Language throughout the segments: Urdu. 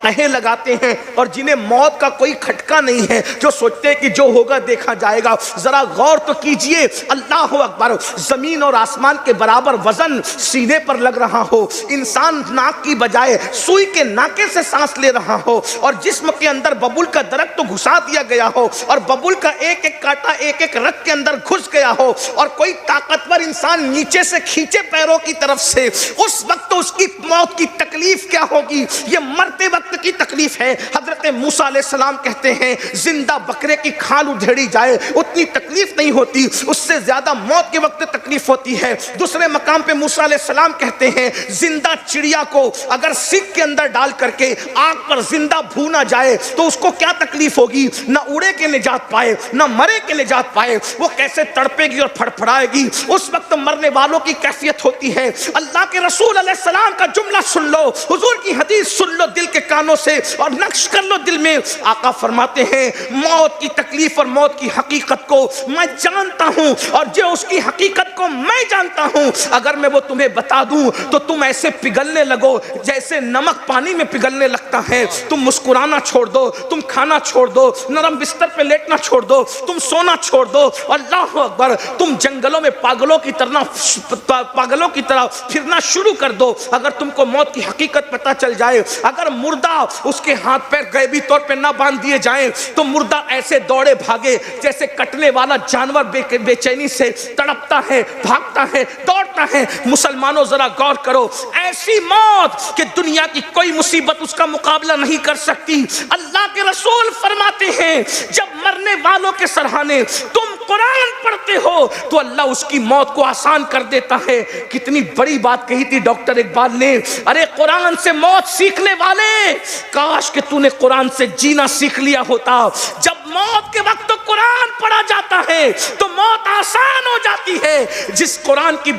کہیں لگاتے ہیں اور جنہیں موت کا کوئی کھٹکا نہیں ہے، جو سوچتے ہیں کہ جو ہوگا دیکھا جائے گا. ذرا غور تو کیجئے، اللہ اکبر، زمین اور آسمان کے برابر وزن سینے پر لگ رہا ہو، انسان ناک کی بجائے سوئی کے ناکے سے سانس لے رہا ہو، اور جسم کے اندر ببول کا درخت تو گھسا دیا گیا ہو، اور ببول کا ایک ایک کانٹا ایک ایک رگ کے اندر گھس گیا ہو، اور کوئی طاقتور انسان نیچے سے کھینچے پیروں کی طرف سے، اس وقت اس کی موت کی تکلیف کیا ہوگی؟ یہ مرتے وقت کی تکلیف ہے. حضرت موسیٰ علیہ السلام کہتے ہیں زندہ بکرے کی کھال ادھیڑی جائے اتنی تکلیف نہیں ہوتی، اس سے زیادہ موت کے وقت تکلیف ہوتی ہے. دوسرے مقام پہ موسیٰ علیہ السلام کہتے ہیں زندہ چڑیا کو اگر سکھ کے اندر ڈال کر کے آگ پر زندہ بھونا جائے تو اس کو کیا تکلیف ہوگی؟ نہ اڑے کے نجات پائے نہ مرے کے نجات پائے، وہ کیسے تڑپے گی اور پھڑپھڑائے گی. اس وقت مرنے والوں کی کیفیت ہوتی ہے. اللہ کے رسول علیہ السلام کا جملہ سن لو، حضور کی حدیث سن لو دل کے کانوں سے اور نقش کر لو دل میں. آقا فرماتے ہیں موت کی تکلیف اور موت کی حقیقت کو میں جانتا ہوں، اور جو اس کی حقیقت کو میں جانتا ہوں اگر میں وہ تمہیں بتا دوں تو تم ایسے پگھلنے لگو جیسے نمک پانی میں پگھلنے لگتا ہے. تم مسکرانا چھوڑ دو، تم کھانا چھوڑ دو، نرم بستر پہ لیٹنا چھوڑ دو، تم سونا چھوڑ دو. اللہ اکبر، تم جنگلوں میں پاگلوں کی طرح پھرنا شروع کر دو. اگر تم کو موت کی حقیقت پتہ چل جائے، اگر مردہ اس کے ہاتھ پیر غیبی طور پہ نہ باندھ دیے جائیں تو مردہ ایسے دوڑے بھاگے جیسے کٹنے والا جانور بے چینی سے تڑپتا ہے، بھاگتا ہے، دوڑتا ہے. مسلمانوں ذرا غور کرو، ایسی موت کہ دنیا کی کوئی مصیبت اس کا مقابلہ نہیں کر سکتی. اللہ کے رسول فرماتے ہیں جب مرنے والوں کے سرہانے تم قرآن پڑھتے ہو تو اللہ اس کی موت کو آسان کر دیتا ہے. کتنی بڑی بات کہی تھی ڈاکٹر اقبال نے، ارے قرآن سے موت سیکھنے والے، کاش کہ تو نے قرآن سے جینا سیکھ لیا ہوتا. جب موت کے وقت تو قرآن پڑھا جاتا ہے تو موت آسان ہو جاتی ہے. جس قرآن کی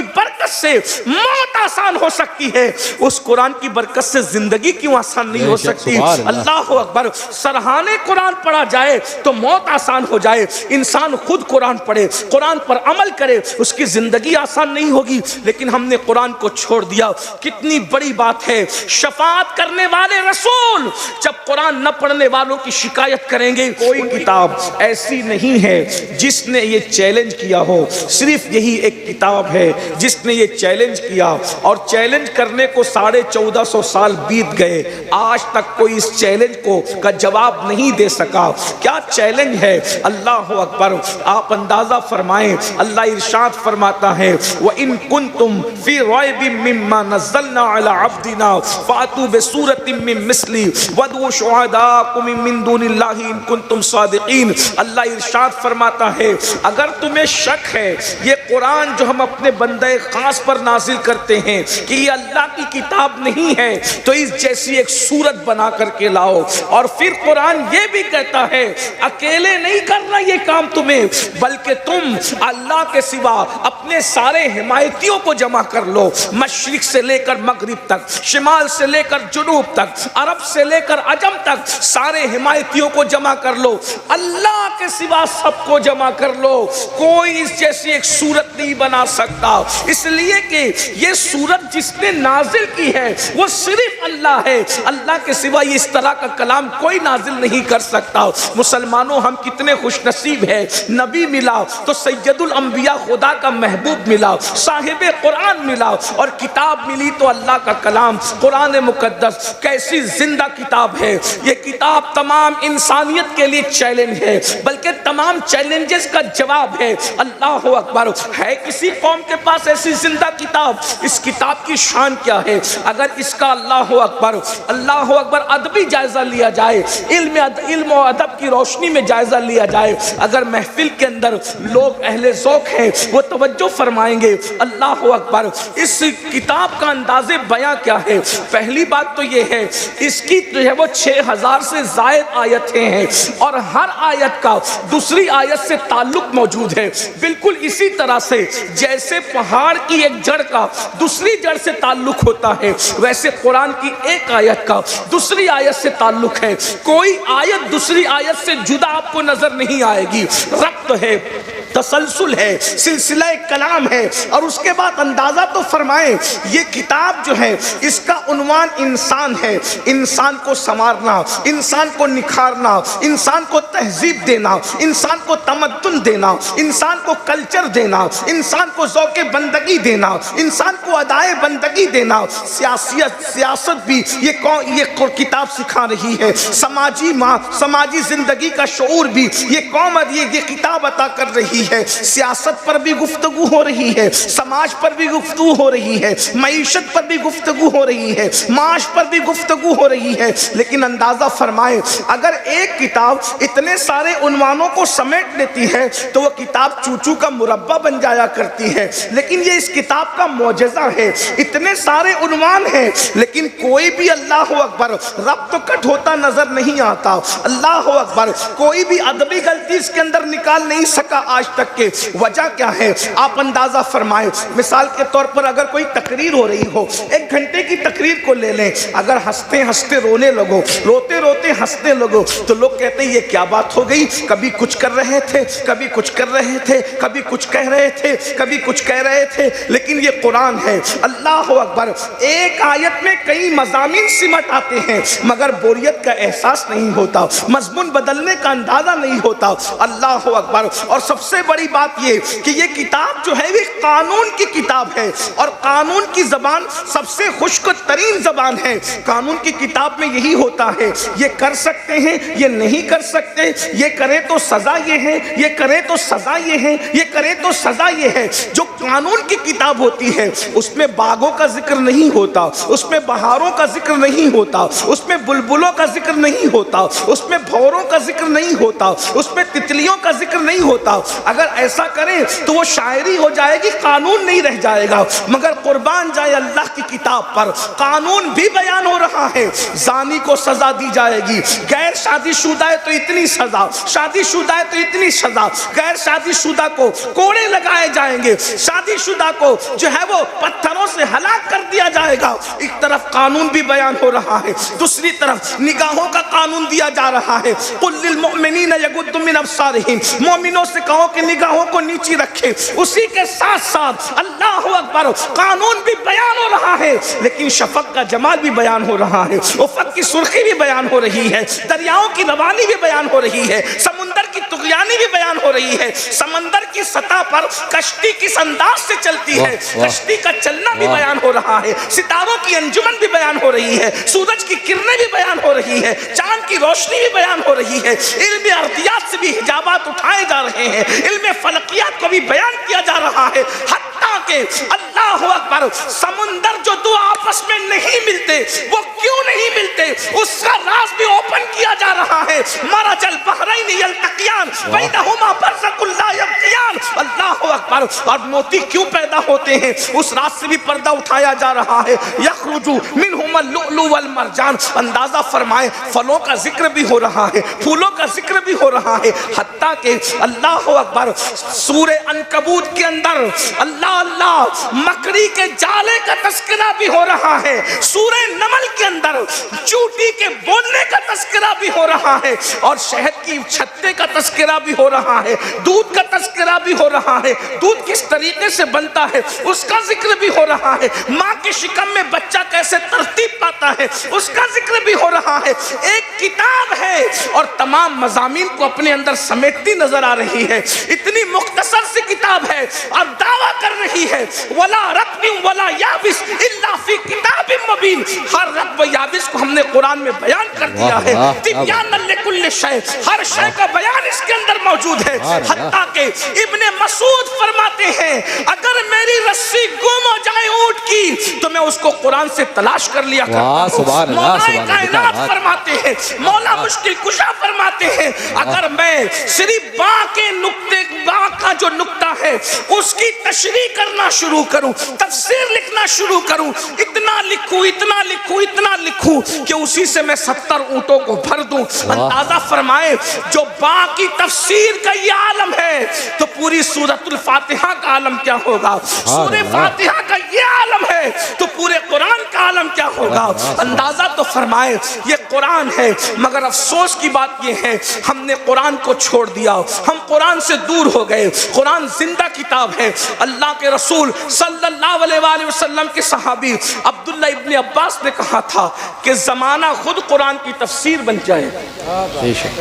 برکت سے موت آسان ہو سکتی ہے، اس قرآن کی برکت سے زندگی کیوں آسان نہیں ہو سکتی؟ اللہ اکبر، سرہانے قرآن پڑھا جائے تو موت آسان ہو جائے. انسان خود قرآن پڑھے، قرآن پر عمل کرے، اس کی زندگی آسان نہیں ہوگی. لیکن ہم نے قرآن کو چھوڑ دیا. کتنی بڑی بات ہے. شفاعت کرنے والے رسول جب قرآن نہ پڑھنے والوں کی شکایت کریں گے، کوئی کتاب ایسی نہیں ہے جس نے یہ چیلنج کیا ہو، صرف یہی ایک کتاب ہے جس نے یہ چیلنج کیا، اور چیلنج کرنے کو 1450 سال بیت گئے، آج تک کوئی اس چیلنج کا جواب نہیں دے سکا. کیا چیلنج ہے؟ اللہ اکبر. آپ اندازہ فرمائیں، اللہ ارشاد فرماتا ہے وَإِن كُنتُمْ فِي رَيْبٍ مِّمَّا نَزَّلْنَا عَلَىٰ عَبْدِنَا فَأْتُوا بِسُورَةٍ مِّن مِّثْلِهِ وَادْعُوا شُهَدَاءَكُم مِّن دُونِ اللَّهِ إِن كُنتُمْ صَادِقِينَ. اللہ ارشاد فرماتا ہے اگر تمہیں شک ہے یہ قرآن جو ہم اپنے بندے خاص پر نازل کرتے ہیں کہ یہ اللہ کی کتاب نہیں ہے تو اس جیسی ایک صورت بنا کر کے لاؤ. اور پھر قرآن یہ بھی کہتا ہے اکیلے نہیں کرنا یہ کام تمہیں، بلکہ تم اللہ کے سوا اپنے سارے حمایتیوں کو جمع کر لو، مشرق سے لے کر مغرب تک، شمال سے لے کر جنوب تک، عرب سے لے کر عجم تک، سارے حمایتیوں کو جمع کر لو، اللہ کے سوا سب کو جمع کر لو. کوئی اس جیسی ایک صورت نہیں بنا سکتا، اس لیے کہ یہ صورت جس نے نازل کی ہے وہ صرف اللہ ہے. اللہ کے سوا یہ اس طرح کا کلام کوئی نازل نہیں کر سکتا. مسلمانوں ہم کتنے خوش نصیب ہیں، نبی ملا تو سید الانبیاء خدا کا محبوب ملا، صاحب قرآن ملا، اور کتاب ملی تو اللہ کا کلام قرآن مقدس. کیسی زندہ کتاب ہے یہ کتاب، تمام انسانیت کے لیے چیلنج ہے، بلکہ تمام چیلنجز کا جواب ہے. اللہ اکبر. ہے کسی قوم کے پاس ایسی زندہ کتاب؟ اس کتاب کی شان کیا ہے؟ اگر اس کا اللہ اکبر ادبی جائزہ لیا جائے، علم و ادب کی روشنی میں جائزہ لیا جائے، اگر محفل کے اندر لوگ اہل ذوق ہیں وہ توجہ فرمائیں گے. اللہ اکبر. اس کتاب کا انداز بیاں کیا ہے؟ پہلی بات تو یہ ہے اس کی جو ہے وہ 6000 سے زائد آیتیں ہیں، اور ہر آیت کا دوسری آیت سے تعلق موجود ہے. بالکل اسی طرح سے جیسے پہاڑ کی ایک جڑ کا دوسری جڑ سے تعلق ہوتا ہے، ویسے قرآن کی ایک آیت کا دوسری آیت سے تعلق ہے. کوئی آیت دوسری آیت سے جدا آپ کو نظر نہیں آئے گی، ربط ہے. تسلسل ہے، سلسلہ کلام ہے. اور اس کے بعد اندازہ تو فرمائیں یہ کتاب جو ہے اس کا عنوان انسان ہے. انسان کو سنوارنا، انسان کو نکھارنا، انسان کو تہذیب دینا، انسان کو تمدن دینا، انسان کو کلچر دینا، انسان کو ذوق بندگی دینا، انسان کو ادائے بندگی دینا. سیاست بھی یہ کتاب سکھا رہی ہے. سماجی زندگی کا شعور بھی یہ کتاب عطا کر رہی ہے. سیاست پر بھی گفتگو ہو رہی ہے، سماج پر بھی گفتگو ہو رہی ہے، معیشت پر بھی گفتگو ہو رہی ہے، معاش پر بھی گفتگو ہو رہی ہے. لیکن اندازہ فرمائیں اگر ایک کتاب اتنے سارے عنوانوں کو سمیٹ لیتی ہے تو وہ کتاب چوچو کا مربع بن جایا کرتی ہے. لیکن یہ اس کتاب کا معجزہ ہے، اتنے سارے عنوان ہیں لیکن کوئی بھی اللہ اکبر رب تو کٹ ہوتا نظر نہیں آتا. اللہ اکبر کوئی بھی ادبی غلطی اس کے اندر نکال نہیں سکا آج تک کے. وجہ کیا ہے آپ اندازہ فرمائیں. مثال کے طور پر اگر کوئی تقریر ہو رہی ہو، 1 گھنٹے کی تقریر کو لے لیں، اگر ہنستے ہنستے رونے لگو، روتے روتے ہنستے لگو تو لوگ کہتے ہیں یہ کیا بات ہو گئی، کبھی کچھ کر رہے تھے، کبھی کچھ کر رہے تھے، کبھی کچھ کہہ رہے تھے، کبھی کچھ کہہ رہے تھے. لیکن یہ قرآن ہے. اللہ اکبر ایک آیت میں کئی مضامین سمٹ آتے ہیں مگر بوریت کا احساس نہیں ہوتا، مضمون بدلنے کا اندازہ نہیں ہوتا. اللہ اکبر. اور سب سے بڑی بات یہ کہ یہ کتاب جو ہے یہ قانون کی کتاب ہے اور قانون کی زبان سب سے خشک ترین زبان ہے. قانون کی کتاب میں یہی ہوتا ہے، یہ کر سکتے ہیں، یہ نہیں کر سکتے، یہ کرے تو سزا یہ ہے، یہ کرے تو سزا یہ ہے، یہ کرے تو سزا یہ ہے. جو قانون کی کتاب ہوتی ہے اس میں باغوں کا ذکر نہیں ہوتا، اس میں بہاروں کا ذکر نہیں ہوتا، اس میں بلبلوں کا ذکر نہیں ہوتا، اس میں بھوروں کا ذکر نہیں ہوتا، اس میں تتلیوں کا ذکر نہیں ہوتا. اگر ایسا کریں تو وہ شاعری ہو جائے گی، قانون نہیں رہ جائے گا. مگر قربان جائے اللہ کی کتاب پر قانون بھی بیان ہو رہا ہے. زانی کو سزا دی جائے گی، غیر شادی شدہ ہے تو اتنی سزا، شادی شدہ ہے تو اتنی سزا، غیر شادی شدہ کو کوڑے لگائے جائیں گے، شادی شدہ کو جو ہے وہ پتھروں سے ہلاک کر دیا جائے گا. ایک طرف قانون بھی بیان ہو رہا ہے، دوسری طرف نگاہوں کا قانون دیا جا رہا ہے. قل للمؤمنین یغضوا من ابصارہم، مومنوں سے کہو کہ نگاہوں کو نیچی رکھے. اسی کے ساتھ ساتھ اللہ اکبر قانون بھی بیان ہو رہا ہے لیکن شفق کا جمال بھی بیان ہو رہا ہے، افق کی سرخی بھی بیان ہو رہی ہے، دریاؤں کی روانی بھی بیان ہو رہی ہے، سمندر کی طغیانی بھی بیان ہو رہی ہے. سمندر کی سطح پر کشتی کس انداز سے چلتی ہے، کشتی کا چلنا بھی بیان ہو رہا ہے. ستاروں کی انجمن بھی بیان ہو رہی ہے، سورج کی کرنیں بھی بیان ہو رہی ہے، چاند کی روشنی بھی بیان ہو رہی ہے. علم ارضیات سے بھی حجابات اٹھائے جا رہے ہیں، علم فلکیات کو بھی بیان کیا جا رہا ہے. حتیٰ کہ اللہ اکبر سمندر جو دو آپس میں نہیں ملتے وہ کیوں نہیں ملتے اس کا راز بھی اوپن کیا جا رہا ہے. مرج البحرین یلتقیان بینہما برزخ لا یبغیان. اللہ اکبر. اور موتی کیوں پیدا ہوتے ہیں اس راز سے بھی پردہ اٹھایا جا رہا ہے. یخرج منہما اللؤلؤ والمرجان. اندازہ فرمائیں پھلوں کا ذکر بھی ہو رہا ہے، پھولوں کا ذکر بھی ہو رہا ہے. حتیٰ کہ اللہ اکبر سورہ عنکبوت کے اندر اللہ مکڑی کے جالے کا تذکرہ بھی ہو رہا ہے. سورہ نمل کے اندر چوٹی کے بولنے کا تذکرہ بھی ہو رہا ہے اور شہد کی چھتے کا تذکرہ بھی ہو رہا ہے، دودھ کا تذکرہ بھی ہو رہا ہے، دودھ کس طریقے سے بنتا ہے اس کا ذکر بھی ہو رہا ہے، ماں کے شکم میں بچہ کیسے ترتیب پاتا ہے اس کا ذکر بھی ہو رہا ہے. ایک کتاب ہے اور تمام مضامین کو اپنے اندر سمیٹتی نظر آ رہی ہے. اتنی مختصر سی کتاب ہے اور دعویٰ کر رہی ہے ولا رطب ولا یابس الا فی کتاب مبین. ہر رطب و یابس کو ہم نے قرآن میں بیان کر دیا ہے. تبیان لکل شیء، ہر شے کا بیان اس کے اندر موجود ہے. حتیٰ کہ ابن مسعود فرماتے ہیں اگر میری رسی گم ہو جائے اونٹ کی تو میں اس کو قرآن سے تلاش کر لیا کرتا ہوں. مولا کائنات فرماتے ہیں، مولا مشکل کشا فرماتے ہیں اگر میں صرف با کے نقطے با کا جو نقطہ ہے اس کی تشریح کرنا شروع کروں، تفسیر لکھنا شروع کروں، اتنا لکھوں اتنا لکھوں اتنا لکھوں کہ اسی سے میں 70 اونٹوں کو بھر دوں. اندازہ فرمائے جو با کی تفسیر کا یہ عالم ہے تو پوری سورۃ الفاتحہ کا عالم کیا ہوگا. سورہ فاتحہ کا یہ عالم ہے ہے تو پورے قرآن کا عالم کیا ہوگا؟ اندازہ تو فرمائے یہ قرآن ہے، مگر افسوس کی بات یہ ہے ہم نے قرآن کو چھوڑ دیا، ہم قرآن سے دور ہو گئے۔ قرآن زندہ کتاب ہے۔ اللہ کے رسول صلی اللہ علیہ وآلہ وسلم کے صحابی عبداللہ ابن عباس نے کہا تھا کہ زمانہ خود قرآن کی تفسیر بن جائے۔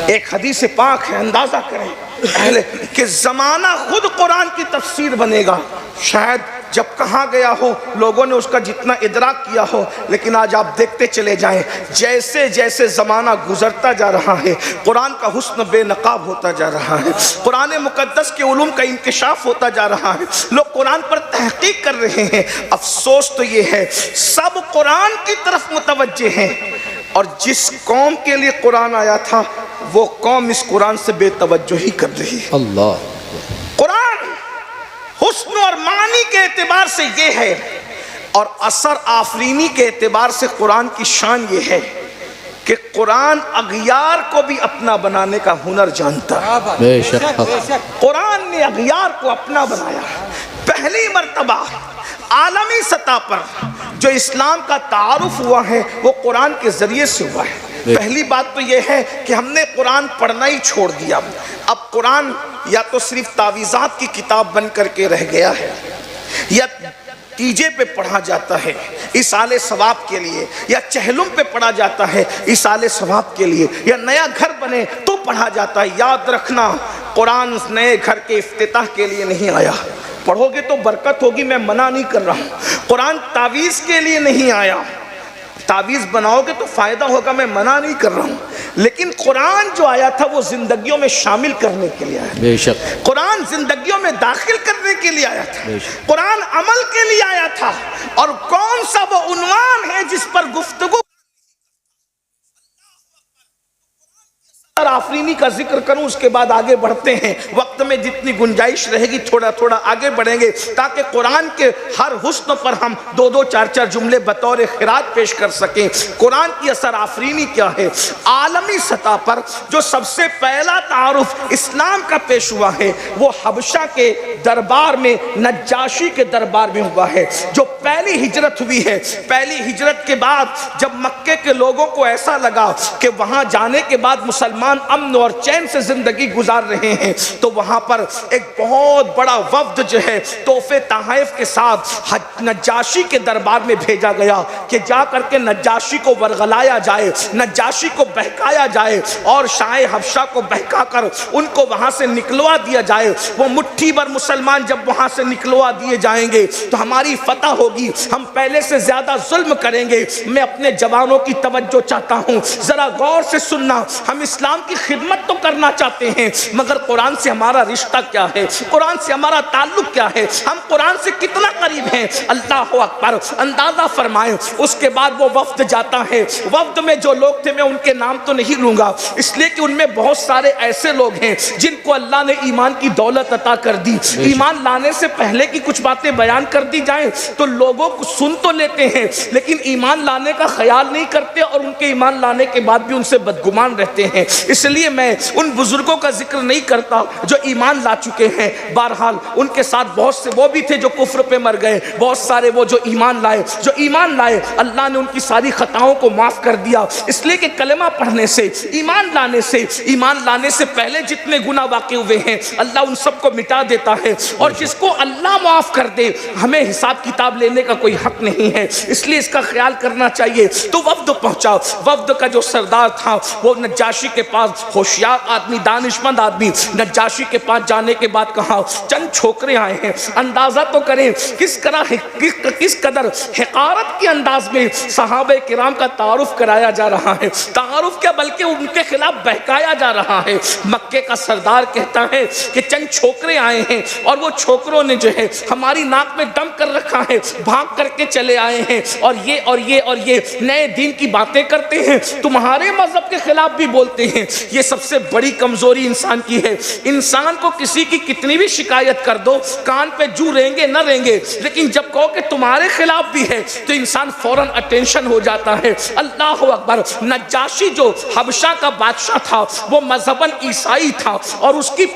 ایک حدیث پاک ہے، اندازہ کریں پہلے کہ زمانہ خود قرآن کی تفسیر بنے گا۔ شاید جب کہاں گیا ہو لوگوں نے اس کا جتنا ادراک کیا ہو، لیکن آج آپ دیکھتے چلے جائیں جیسے جیسے زمانہ گزرتا جا رہا ہے قرآن کا حسن بے نقاب ہوتا جا رہا ہے، قرآن مقدس کے علوم کا انکشاف ہوتا جا رہا ہے، لوگ قرآن پر تحقیق کر رہے ہیں۔ افسوس تو یہ ہے سب قرآن کی طرف متوجہ ہیں، اور جس قوم کے لیے قرآن آیا تھا وہ قوم اس قرآن سے بے توجہی کر رہی ہے۔ اللہ قرآن حسن اور معنی کے اعتبار سے یہ ہے، اور اثر آفرینی کے اعتبار سے قرآن کی شان یہ ہے کہ قرآن اغیار کو بھی اپنا بنانے کا ہنر جانتا ہے۔ بے شک قرآن نے اغیار کو اپنا بنایا۔ پہلی مرتبہ عالمی سطح پر جو اسلام کا تعارف ہوا ہے وہ قرآن کے ذریعے سے ہوا ہے۔ پہلی بات تو یہ ہے کہ ہم نے قرآن پڑھنا ہی چھوڑ دیا۔ اب قرآن یا تو صرف تعویذات کی کتاب بن کر کے رہ گیا ہے، یا تیجے پہ پڑھا جاتا ہے ایصال ثواب کے لیے، یا چہلم پہ پڑھا جاتا ہے ایصال ثواب کے لیے، یا نیا گھر بنے تو پڑھا جاتا ہے۔ یاد رکھنا قرآن نئے گھر کے افتتاح کے لیے نہیں آیا۔ پڑھو گے تو برکت ہوگی، میں منع نہیں کر رہا ہوں۔ قرآن تعویذ کے لیے نہیں آیا، تعویذ بناؤ گے تو فائدہ ہوگا، میں منع نہیں کر رہا ہوں، لیکن قرآن جو آیا تھا وہ زندگیوں میں شامل کرنے کے لیے آیا۔ بے شک قرآن زندگیوں میں داخل کرنے کے لیے آیا تھا، قرآن عمل کے لیے آیا تھا۔ اور کون سا وہ عنوان ہے جس پر گفتگو آفرینی کا ذکر کروں، اس کے بعد آگے بڑھتے ہیں۔ وقت میں جتنی گنجائش رہے گی تھوڑا تھوڑا آگے بڑھیں گے تاکہ قرآن کے ہر حسن پر ہم دو دو چار چار جملے بطور خراج پیش کر سکیں۔ قرآن کی اثر آفرینی کیا ہے؟ عالمی سطح پر جو سب سے پہلا تعارف اسلام کا پیش ہوا ہے وہ حبشہ کے دربار میں، نجاشی کے دربار میں ہوا ہے۔ جو پہلی ہجرت ہوئی ہے، پہلی ہجرت کے بعد جب مکے کے لوگوں کو ایسا لگا کہ وہاں جانے کے بعد مسلمان امن اور چین سے زندگی گزار رہے ہیں، تو وہاں پر ایک بہت بڑا وفد جو ہے تحفے تحائف کے ساتھ نجاشی کے دربار میں بھیجا گیا کہ جا کر کے نجاشی کو ورغلایا جائے، نجاشی کو بہکایا جائے، اور شاہ حبشہ کو بہکا کر ان کو وہاں سے نکلوا دیا جائے۔ وہ مٹھی بھر مسلمان جب وہاں سے نکلوا دیے جائیں گے تو ہماری فتح ہوگی، ہم پہلے سے زیادہ ظلم کریں گے۔ میں اپنے جوانوں کی توجہ چاہتا ہوں، ذرا غور سے سننا۔ ہم اسلام کی خدمت تو کرنا چاہتے ہیں، مگر قرآن سے ہمارا رشتہ کیا ہے؟ قرآن سے ہمارا تعلق کیا ہے؟ ہم قرآن سے کتنا قریب ہیں؟ اللہ اکبر! اندازہ فرمائیں۔ اس کے بعد وہ وفد جاتا ہے۔ وفد میں جو لوگ تھے میں ان کے نام تو نہیں لوں گا، اس لیے کہ ان میں بہت سارے ایسے لوگ ہیں جن کو اللہ نے ایمان کی دولت عطا کر دی۔ ایمان لانے سے پہلے کی کچھ باتیں بیان کر دی جائیں تو لوگوں کو سن تو لیتے ہیں لیکن ایمان لانے کا خیال نہیں کرتے، اور ان کے ایمان لانے کے بعد بھی ان سے بدگمان رہتے ہیں۔ اس لیے میں ان بزرگوں کا ذکر نہیں کرتا جو ایمان لا چکے ہیں۔ بہرحال ان کے ساتھ بہت سے وہ بھی تھے جو کفر پہ مر گئے، بہت سارے وہ جو ایمان لائے اللہ نے ان کی ساری خطاؤں کو معاف کر دیا، اس لیے کہ کلمہ پڑھنے سے، ایمان لانے سے پہلے جتنے گناہ واقع ہوئے ہیں اللہ ان سب کو مٹا دیتا ہے، اور جس کو اللہ معاف کر دے ہمیں حساب کتاب لینے کا کوئی حق نہیں ہے، اس لیے اس کا خیال کرنا چاہیے۔ تو وفد پہنچا، وفد کا جو سردار تھا وہ نجاشی کے پاس، ہوشیار آدمی، دانشمند آدمی، نجاشی کے پاس جانے کے بعد کہا چند چھوکرے آئے ہیں۔ اندازہ تو کریں کس قدر حقارت کے انداز میں صحابہ کرام کا تعارف کرایا جا رہا ہے۔ تعارف کیا بلکہ ان کے خلاف بہکایا جا رہا ہے۔ مکے کا سردار کہتا ہے کہ چند چھوکرے آئے ہیں، اور وہ چھوکروں نے جو ہے ہماری ناک میں دم کر رکھا ہے، بھاگ کر کے چلے آئے ہیں، اور یہ نئے دین کی باتیں کرتے ہیں، تمہارے مذہب کے خلاف بھی بولتے ہیں، یہ سب سے بڑی کمزوری انسان کی ہے. انسان کو کسی کی کتنی بھی شکایت کر دو, کان پہ جو رہیں گے نہ رہیں گے, لیکن جب کہو کہ تمہارے خلاف بھی ہے تو انسان فوراً اٹینشن ہو جاتا ہے. اللہ اکبر. نجاشی جو حبشہ کا بادشاہ تھا وہ مذہباً عیسائی تھا, اور اس کی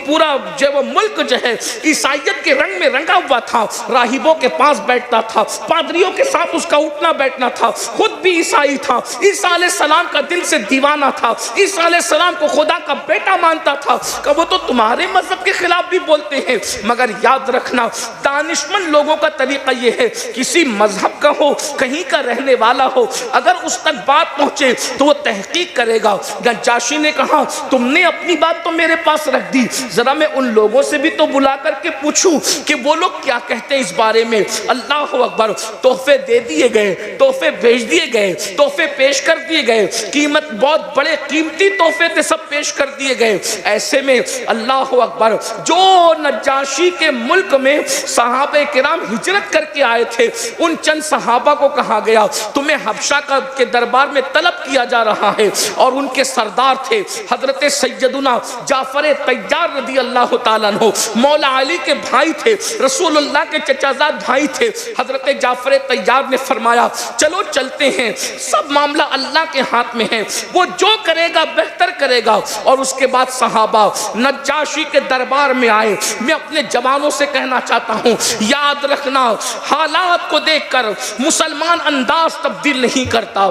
پورا جو وہ ملک جو ہے عیسائیت کے رنگ میں رنگا ہوا تھا. راہبوں کے پاس بیٹھتا تھا, پادریوں کے ساتھ اس کا اٹھنا بیٹھنا تھا, خود بھی عیسائی تھا. عیسیٰ علیہ السلام کا دل سے دیوانہ تھا, عیسیٰ علیہ السلام کو خدا کا بیٹا مانتا تھا. کہ وہ تو تمہارے مذہب کے خلاف بھی بولتے ہیں. مگر یاد رکھنا دانشمند لوگوں کا طریقہ یہ ہے, کسی مذہب کا ہو, کہیں کا رہنے والا ہو, اگر اس تک بات پہنچے تو وہ تحقیق کرے گا. نجاشی نے کہا تم نے اپنی بات تو میرے پاس رکھ دی, ذرا میں ان لوگوں سے بھی تو بلا کر کے پوچھوں کہ وہ لوگ کیا کہتے ہیں اس بارے میں. اللہ اکبر. تحفے دے دیے گئے, تحفے بھیج دیے گئے, تحفے پیش کر دیے گئے, قیمت بہت بڑے قیمتی تحفے تھے, سب پیش کر دیے گئے. ایسے میں اللہ اکبر جو نجاشی کے ملک میں صحابہ کرام ہجرت کر کے آئے تھے, ان چند صحابہ کو کہا گیا تمہیں حبشہ کے دربار میں طلب کیا جا رہا ہے. اور ان کے سردار تھے حضرت سیدنا جعفر طیار رضی اللہ تعالیٰ عنہ, مولا علی کے بھائی تھے, رسول اللہ کے چچا زاد بھائی تھے. حضرت جعفر طیار نے فرمایا چلو چلتے ہیں, سب معاملہ اللہ کے ہاتھ میں ہے, وہ جو کرے گا بہتر کرے گا. اور اس کے بعد صحابہ نجاشی کے دربار میں آئے. میں اپنے جوانوں سے کہنا چاہتا ہوں, یاد رکھنا حالات کو دیکھ کر مسلمان انداز تبدیل نہیں کرتا,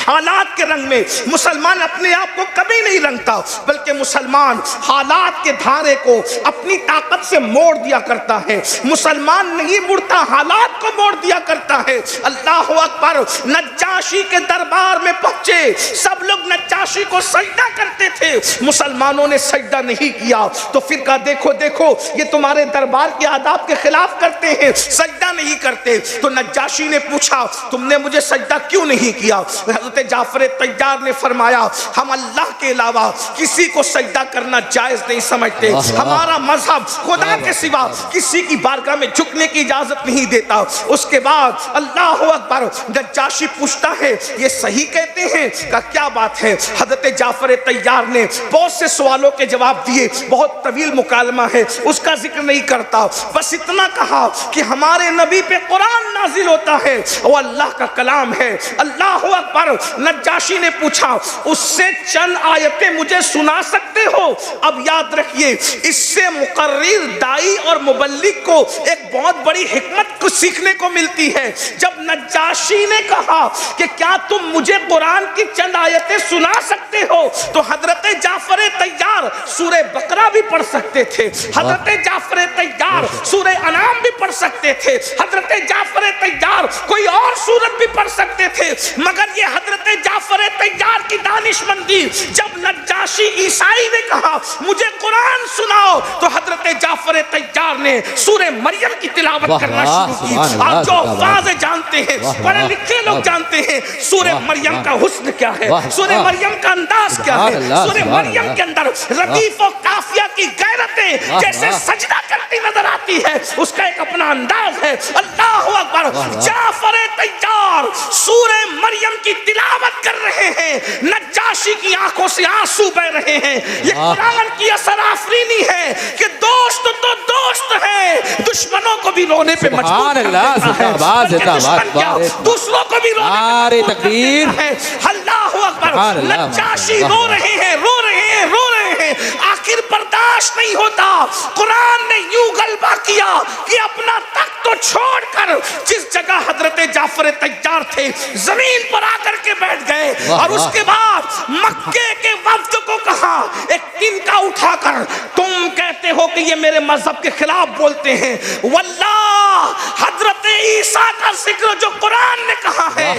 حالات کے رنگ میں مسلمان اپنے آپ کو کبھی نہیں رنگتا, بلکہ مسلمان حالات کے دھارے کو اپنی طاقت سے موڑ دیا کرتا ہے. مسلمان نہیں مڑتا, حالات کو موڑ دیا کرتا ہے. اللہ اکبر. نجاشی کے دربار میں پہنچے, سب لوگ نجاشی کو سجدہ کرتے تھے, مسلمانوں نے سجدہ نہیں کیا. تو پھر کہا دیکھو دیکھو یہ تمہارے دربار کے آداب کے خلاف کرتے ہیں, سجدہ نہیں کرتے. تو نجاشی نے پوچھا تم نے مجھے سجدہ کیوں نہیں کیا؟ حضرت جعفر طیار نے فرمایا ہم اللہ کے علاوہ کسی کو سجدہ کرنا جائز نہیں سمجھتے. ہمارا مذہب خدا کے سوا کسی کی بارگاہ میں جھکنے کی اجازت نہیں دیتا. اس کے بعد اللہ اکبر. نجاشی پوچھتا ہے یہ صحیح کہتے ہیں؟ کہ کیا بات ہے؟ حضرت جعفر طیار نے بہت سے سوالوں کے جواب دیے, بہت طویل مکالمہ ہے, اس کا ذکر نہیں کرتا. بس اتنا کہا کہ ہمارے نبی پہ قرآن نازل ہوتا ہے, وہ اللہ کا کلام ہے. اللہ اکبر. نجاشی نے پوچھا اس سے چند آیتیں مجھے سنا سکتے ہو؟ اب یاد رکھیے اس سے مقرر دائی اور مبلغ کو ایک بہت بڑی حکمت کو سیکھنے کو ملتی ہے. جب نجاشی نے کہا کہ کیا تم مجھے قرآن کی چند آیتیں سنا سکتے ہو, تو حضرت جعفر طیار سورہ بقرہ بھی پڑھ سکتے تھے, حضرت جعفر طیار سورہ انعام بھی پڑھ سکتے تھے, حضرت جعفر طیار کوئی اور سورت بھی پڑھ سکتے تھے. مگر یہ حضرت جعفر طیار کی دانشمندی, جب نجاشی عیسائی نے کہا مجھے قرآن سناؤ, تو حضرت جعفر طیار نے سورہ مریم کی تلاوت کرنا شروع کی. آپ جو الفاظ جانتے ہیں, پڑھے لکھے لوگ جانتے ہیں سورہ مریم کا حسن کیا ہے, سورہ مریم کا انداز کیا ہے. سورہ مریم کے اندر ردیف و قافیہ کی غیرتیں جیسے سجدہ کرتی نظر آتی ہے, اس کا ایک اپنا انداز ہے. اللہ اکبر. جعفر طیار سورہ مریم کی تلاوت کر رہے ہیں, نجاشی کی آنکھوں سے آنسو بہ رہے ہیں. یہ قرآن کی اثر آفرینی ہے کہ دوست تو دوست ہے, دشمنوں کو بھی رونے پہ مجبور کر دیتا ہے, دشمن کیا دوسروں کو بھی رونے پہ مجبور ہے. اللہ اکبر. نجاشی رو رہے ہیں, رو رہے ہیں, رو رہے ہیں, آخر برداشت نہیں ہوتا. قرآن نے یوں غلبہ کیا کہ اپنا تخت تو چھوڑ کر جس جگہ حضرت جعفر طیار تھے زمین پر آ کر کے بیٹھ گئے, اور اس کے بعد مکے کے وفد کو کہا ایک تنکا اٹھا کر تم کہتے ہو کہ یہ میرے مذہب کے خلاف بولتے ہیں, واللہ حضرت عیسیٰ کا ذکر جو قرآن نے کہا ہے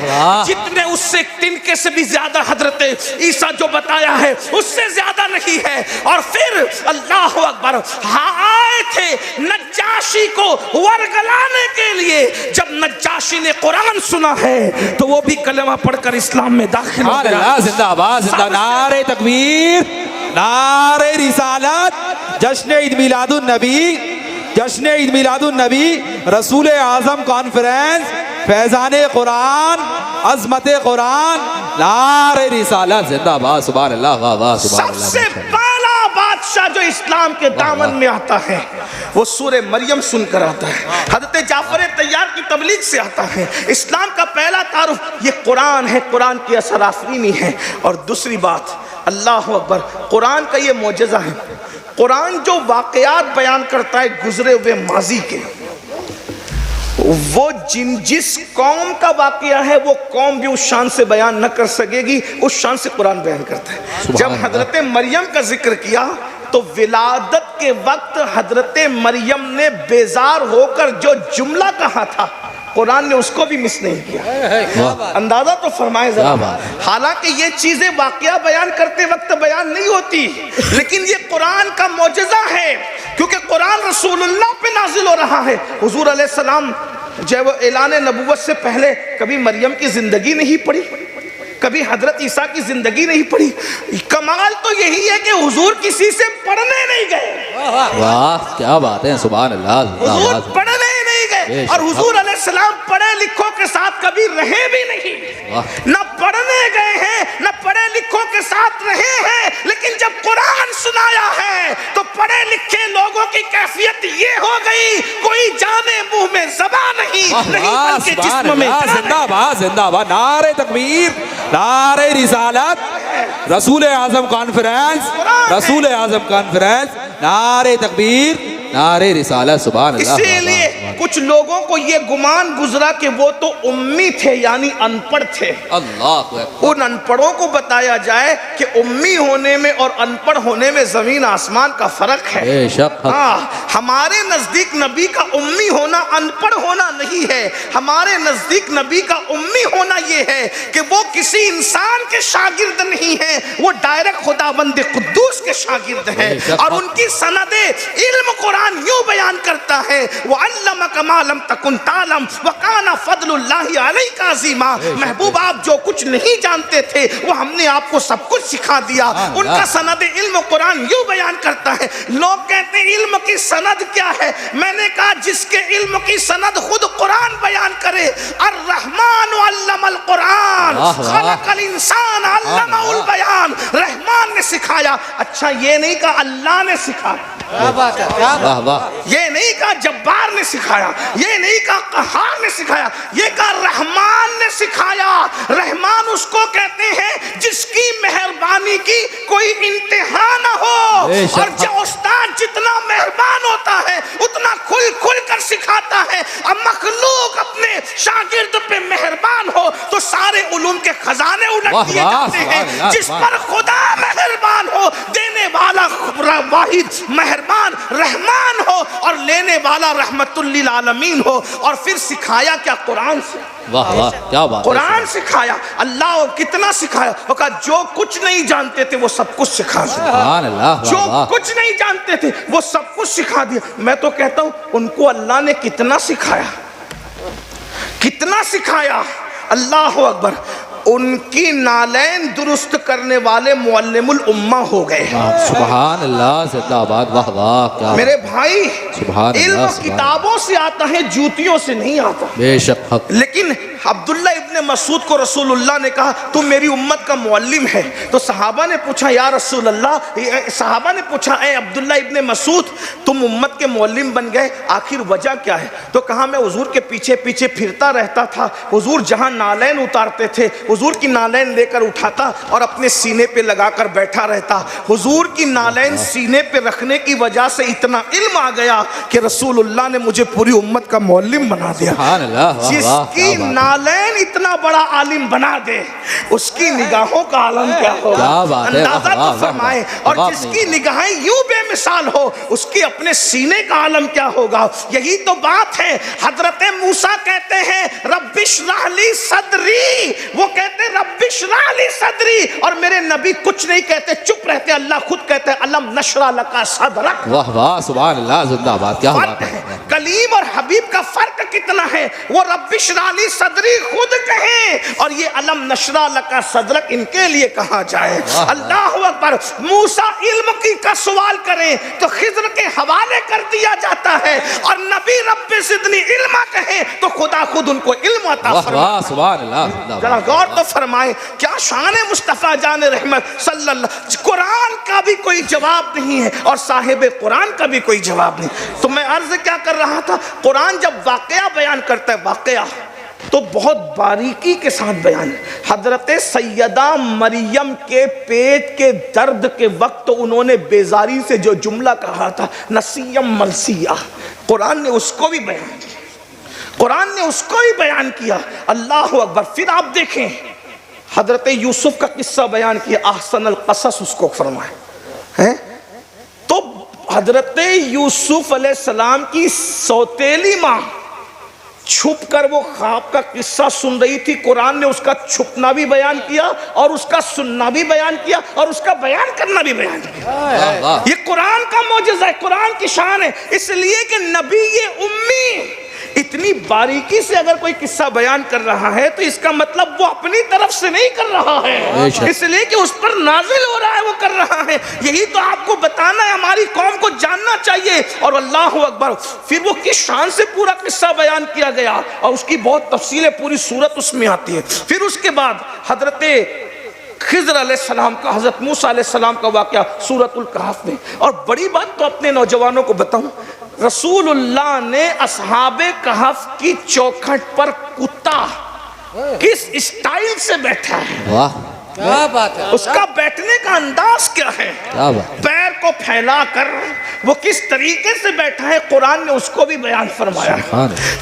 جتنے اس سے تنکے سے بھی زیادہ حضرت عیسیٰ جو بتایا ہے اس سے زیادہ نہیں ہے. اور پھر اللہ اکبر آئے تھے نجاشی کو ورگلانے کے لیے. جب نجاشی نے قرآن سنا ہے تو وہ بھی کلمہ پڑھ کر اسلام میں داخل ہو گیا. زندہ آباد, زندہ. نعرہ تکبیر, نعرہ رسالت, جشن عید میلاد النبی, جشن عید میلاد النبی, رسول اعظم کانفرنس فیضان قرآن، عظمت قرآن، نعرہ رسالت زندہ باد، سبحان اللہ، واہ واہ، سبحان سب اللہ۔ سے پہلا بادشاہ جو اسلام کے دامن میں آتا ہے وہ سورہ مریم سن کر آتا ہے، حضرت جعفر طیار کی تبلیغ سے آتا ہے۔ اسلام کا پہلا تعارف یہ قرآن ہے، قرآن کی اثر آفرینی ہے۔ اور دوسری بات، اللہ اکبر، قرآن کا یہ معجزہ ہے، قرآن جو واقعات بیان کرتا ہے گزرے ہوئے ماضی کے، وہ جس قوم کا واقعہ ہے وہ قوم بھی اس شان سے بیان نہ کر سکے گی، اس شان سے قرآن بیان کرتا ہے۔ جب حضرت مریم کا ذکر کیا تو ولادت کے وقت حضرت مریم نے بیزار ہو کر جو جملہ کہا تھا قرآن نے اس کو بھی مس نہیں کیا۔ اندازہ تو فرمائے ذرا، حالانکہ یہ چیزیں واقعہ بیان کرتے وقت بیان نہیں ہوتی، لیکن یہ قرآن کا معجزہ ہے، کیونکہ قرآن رسول اللہ پہ نازل ہو رہا ہے۔ حضور علیہ السلام جب اعلان نبوت سے پہلے کبھی مریم کی زندگی نہیں پڑھی، کبھی حضرت عیسیٰ کی زندگی نہیں پڑھی۔ کمال تو یہی ہے کہ حضور کسی سے پڑھنے نہیں گئے، واہ کیا بات ہے، سبحان اللہ، حضور پڑھنے نہیں گئے، اور حضور علیہ السلام پڑھے لکھوں کے ساتھ کبھی رہے بھی نہیں، نہ پڑھنے گئے ہیں نہ پڑھے لکھوں کے ساتھ رہے ہیں، لیکن جب قرآن سنایا ہے تو پڑھے لکھے لوگوں کی کیفیت یہ ہو گئی، کوئی جانے منہ میں زبان نہیں بلکہ جسم میں جان ہے۔ زندہ باد، زندہ باد، نعرہ تکبیر، نعرہ رسالت، رسول اعظم کانفرنس، رسول اعظم کانفرنس، نعرہ تکبیر، نعرہ رسالت، سبحان اللہ۔ اسی لیے کچھ لوگوں کو یہ گمان گزرا کہ وہ تو امی تھے، یعنی ان پڑھ تھے۔ اللہ، ان ان پڑھوں کو بتایا جائے کہ امی ہونے میں اور ان پڑھ ہونے میں زمین آسمان کا فرق ہے۔ بے شک، ہاں، ہمارے نزدیک نبی کا امی ہونا ان پڑھ ہونا نہیں ہے، ہمارے نزدیک نبی کا امی ہونا یہ ہے کہ وہ کسی انسان کے شاگرد نہیں ہیں، وہ ڈائریکٹ خداوند قدوس کے شاگرد ہیں، اور ان کی سند علم قرآن یوں بیان کرتا ہے وَعَلَّمَكَ مَا لَمْ تَكُنْ تَعْلَمْ وَكَانَ فَضْلُ اللَّهِ عَلَيْكَ عَظِيمًا۔ محبوب آپ جو کچھ نہیں جانتے تھے وہ ہم نے آپ کو سب کچھ سکھا دیا۔ ان کا سند علم قرآن یوں بیان کرتا ہے۔ لوگ کہتے ہیں علم کی سند کیا ہے؟ میں نے کہا جس کے علم کی سند خود قرآن بیان کرے، الرحمن علم القرآن خلق الانسان علمہ البیان، رحمان نے سکھایا۔ اچھا یہ نہیں کہا اللہ نے سکھایا، واہ واہ، یہ نہیں کہا جبار نے سکھایا، یہ نہیں کہا قہار نے سکھایا، یہ کہا رحمان نے سکھایا۔ رحمان اس کو کہتے ہیں جس کی مہربانی کی کوئی انتہا نہ ہو، اور جو استاد جتنا مہربان ہوتا ہے اتنا کھل کھل کر سکھاتا ہے۔ اب مخلوق اپنے شاگرد پہ مہربان ہو تو سارے علوم کے خزانے الٹ دیے جاتے ہیں۔ جس پر خدا مہربان ہو، دینے والا واحد مہربان رحمان ہو، اور لینے والا رحمت للعالمین ہو۔ اور پھر سکھایا کیا؟ قرآن سے۔ واہ واہ کیا بات ہے، قرآن سکھایا۔ اللہ کتنا سکھایا؟ وہ کہا جو کچھ نہیں جانتے تھے وہ سب کچھ سکھا دیا، سبحان اللہ، جو واہ واہ، کچھ نہیں جانتے تھے وہ سب کچھ سکھا دیا۔ میں تو کہتا ہوں ان کو اللہ نے کتنا سکھایا، کتنا سکھایا، اللہ اکبر۔ ان کی نالین درست کرنے والے معلم الامہ ہو گئے۔ سبحان اللہ، زندہ باد، واہ واہ کیا، میرے بھائی سبحان علم اللہ، سبحان کتابوں سے آتا ہے، جوتیوں سے نہیں آتا۔ بے شک حق، لیکن عبداللہ ابن مسعود کو رسول اللہ نے کہا تم میری امت کا معلم ہے، تو صحابہ نے پوچھا یا رسول اللہ، صحابہ نے پوچھا اے عبداللہ ابن مسعود تم امت کے معلم بن گئے، آخر وجہ کیا ہے؟ تو کہا میں حضور کے پیچھے پیچھے پھرتا رہتا تھا، حضور جہاں نالین اتارتے تھے حضور کی نالین لے کر اٹھاتا اور اپنے سینے پہ لگا کر بیٹھا رہتا۔ حضور کی نالین سینے پہ رکھنے کی وجہ سے اتنا علم آ گیا کہ رسول اللہ نے مجھے پوری امت کا معلم بنا دیا۔ سبحان اللہ، واہ جس واہ کی کیا بات، نالین اتنا بڑا عالم بنا دے اس کی نگاہوں کا عالم کیا ہوگا؟ کیا بات ہے، اندازہ واہ تو واہ، فرمائے۔ اور جواب جس نہیں کی نگاہیں یوں بے مثال ہو اس کی اپنے سینے کا عالم کیا ہوگا؟ یہی تو بات ہے۔ حضرت موسیٰ کہتے ہیں رب اشرح لی صدری، وہ کہتے رب اشرح لی صدری، اور میرے نبی کچھ نہیں کہتے، چپ رہتے۔ اللہ خود کہتے ہیں الم نشرح لک صدرک۔ واہ واہ، سبحان اللہ، زندہ باد، کیا فرق بات ہے، ہے، کلیم اور حبیب کا فرق کتنا ہے۔ وہ رب اشرح لی صدری صدری خود کہیں اور یہ علم نشرح لک صدرک ان کے لیے کہا جائے. اللہ اکبر. موسیٰ علم کا سوال کریں تو خضر کے حوالے کر دیا جاتا ہے, اور نبی رب زدنی علما کہیں تو خدا خود ان کو علم عطا فرماتا ہے. سبحان اللہ. ذرا غور تو فرمائیں, کیا شان مصطفیٰ جان رحمت صلی اللہ. قرآن کا بھی کوئی جواب نہیں ہے اور صاحب قرآن کا بھی کوئی جواب نہیں. تو میں عرض کیا کر رہا تھا, قرآن جب واقعہ بیان کرتا ہے, واقعہ تو بہت باریکی کے ساتھ بیان. حضرت سیدہ مریم کے پیٹ کے درد کے وقت انہوں نے بیزاری سے جو جملہ کہا تھا, نسیم مرسیہ, قرآن نے اس کو بھی بیان کیا. قرآن نے اس کو بھی بیان کیا. اللہ اکبر. پھر آپ دیکھیں حضرت یوسف کا قصہ بیان کیا, احسن القصص اس کو فرمائے. تو حضرت یوسف علیہ السلام کی سوتیلی ماں چھپ کر وہ خواب کا قصہ سن رہی تھی. قرآن نے اس کا چھپنا بھی بیان کیا اور اس کا سننا بھی بیان کیا اور اس کا بیان کرنا بھی بیان کیا. یہ قرآن کا معجزہ ہے, قرآن کی شان ہے. اس لیے کہ نبی امی اتنی باریکی سے اگر کوئی قصہ بیان کر رہا ہے تو اس کا مطلب وہ اپنی طرف سے نہیں کر رہا ہے, اس لیے کہ اس پر نازل ہو رہا ہے, وہ کر رہا ہے. یہی تو آپ کو بتانا ہے, ہماری قوم کو جاننا چاہیے. اور اللہ اکبر. پھر وہ کس شان سے پورا قصہ بیان کیا گیا اور اس کی بہت تفصیل ہے, پوری صورت اس میں آتی ہے. پھر اس کے بعد حضرت خضر علیہ السلام کا, حضرت موسیٰ علیہ السلام کا واقعہ سورۃ الکہف میں. اور بڑی بات تو اپنے نوجوانوں کو بتاؤں, رسول اللہ نے اصحاب کہف کی چوکھٹ پر کتا کس اسٹائل سے بیٹھا ہے, کیا بات ہے, اس کا بیٹھنے کا انداز کیا ہے, پیر کو پھیلا کر وہ کس طریقے سے بیٹھا ہے, قرآن نے اس کو بھی بیان فرمایا.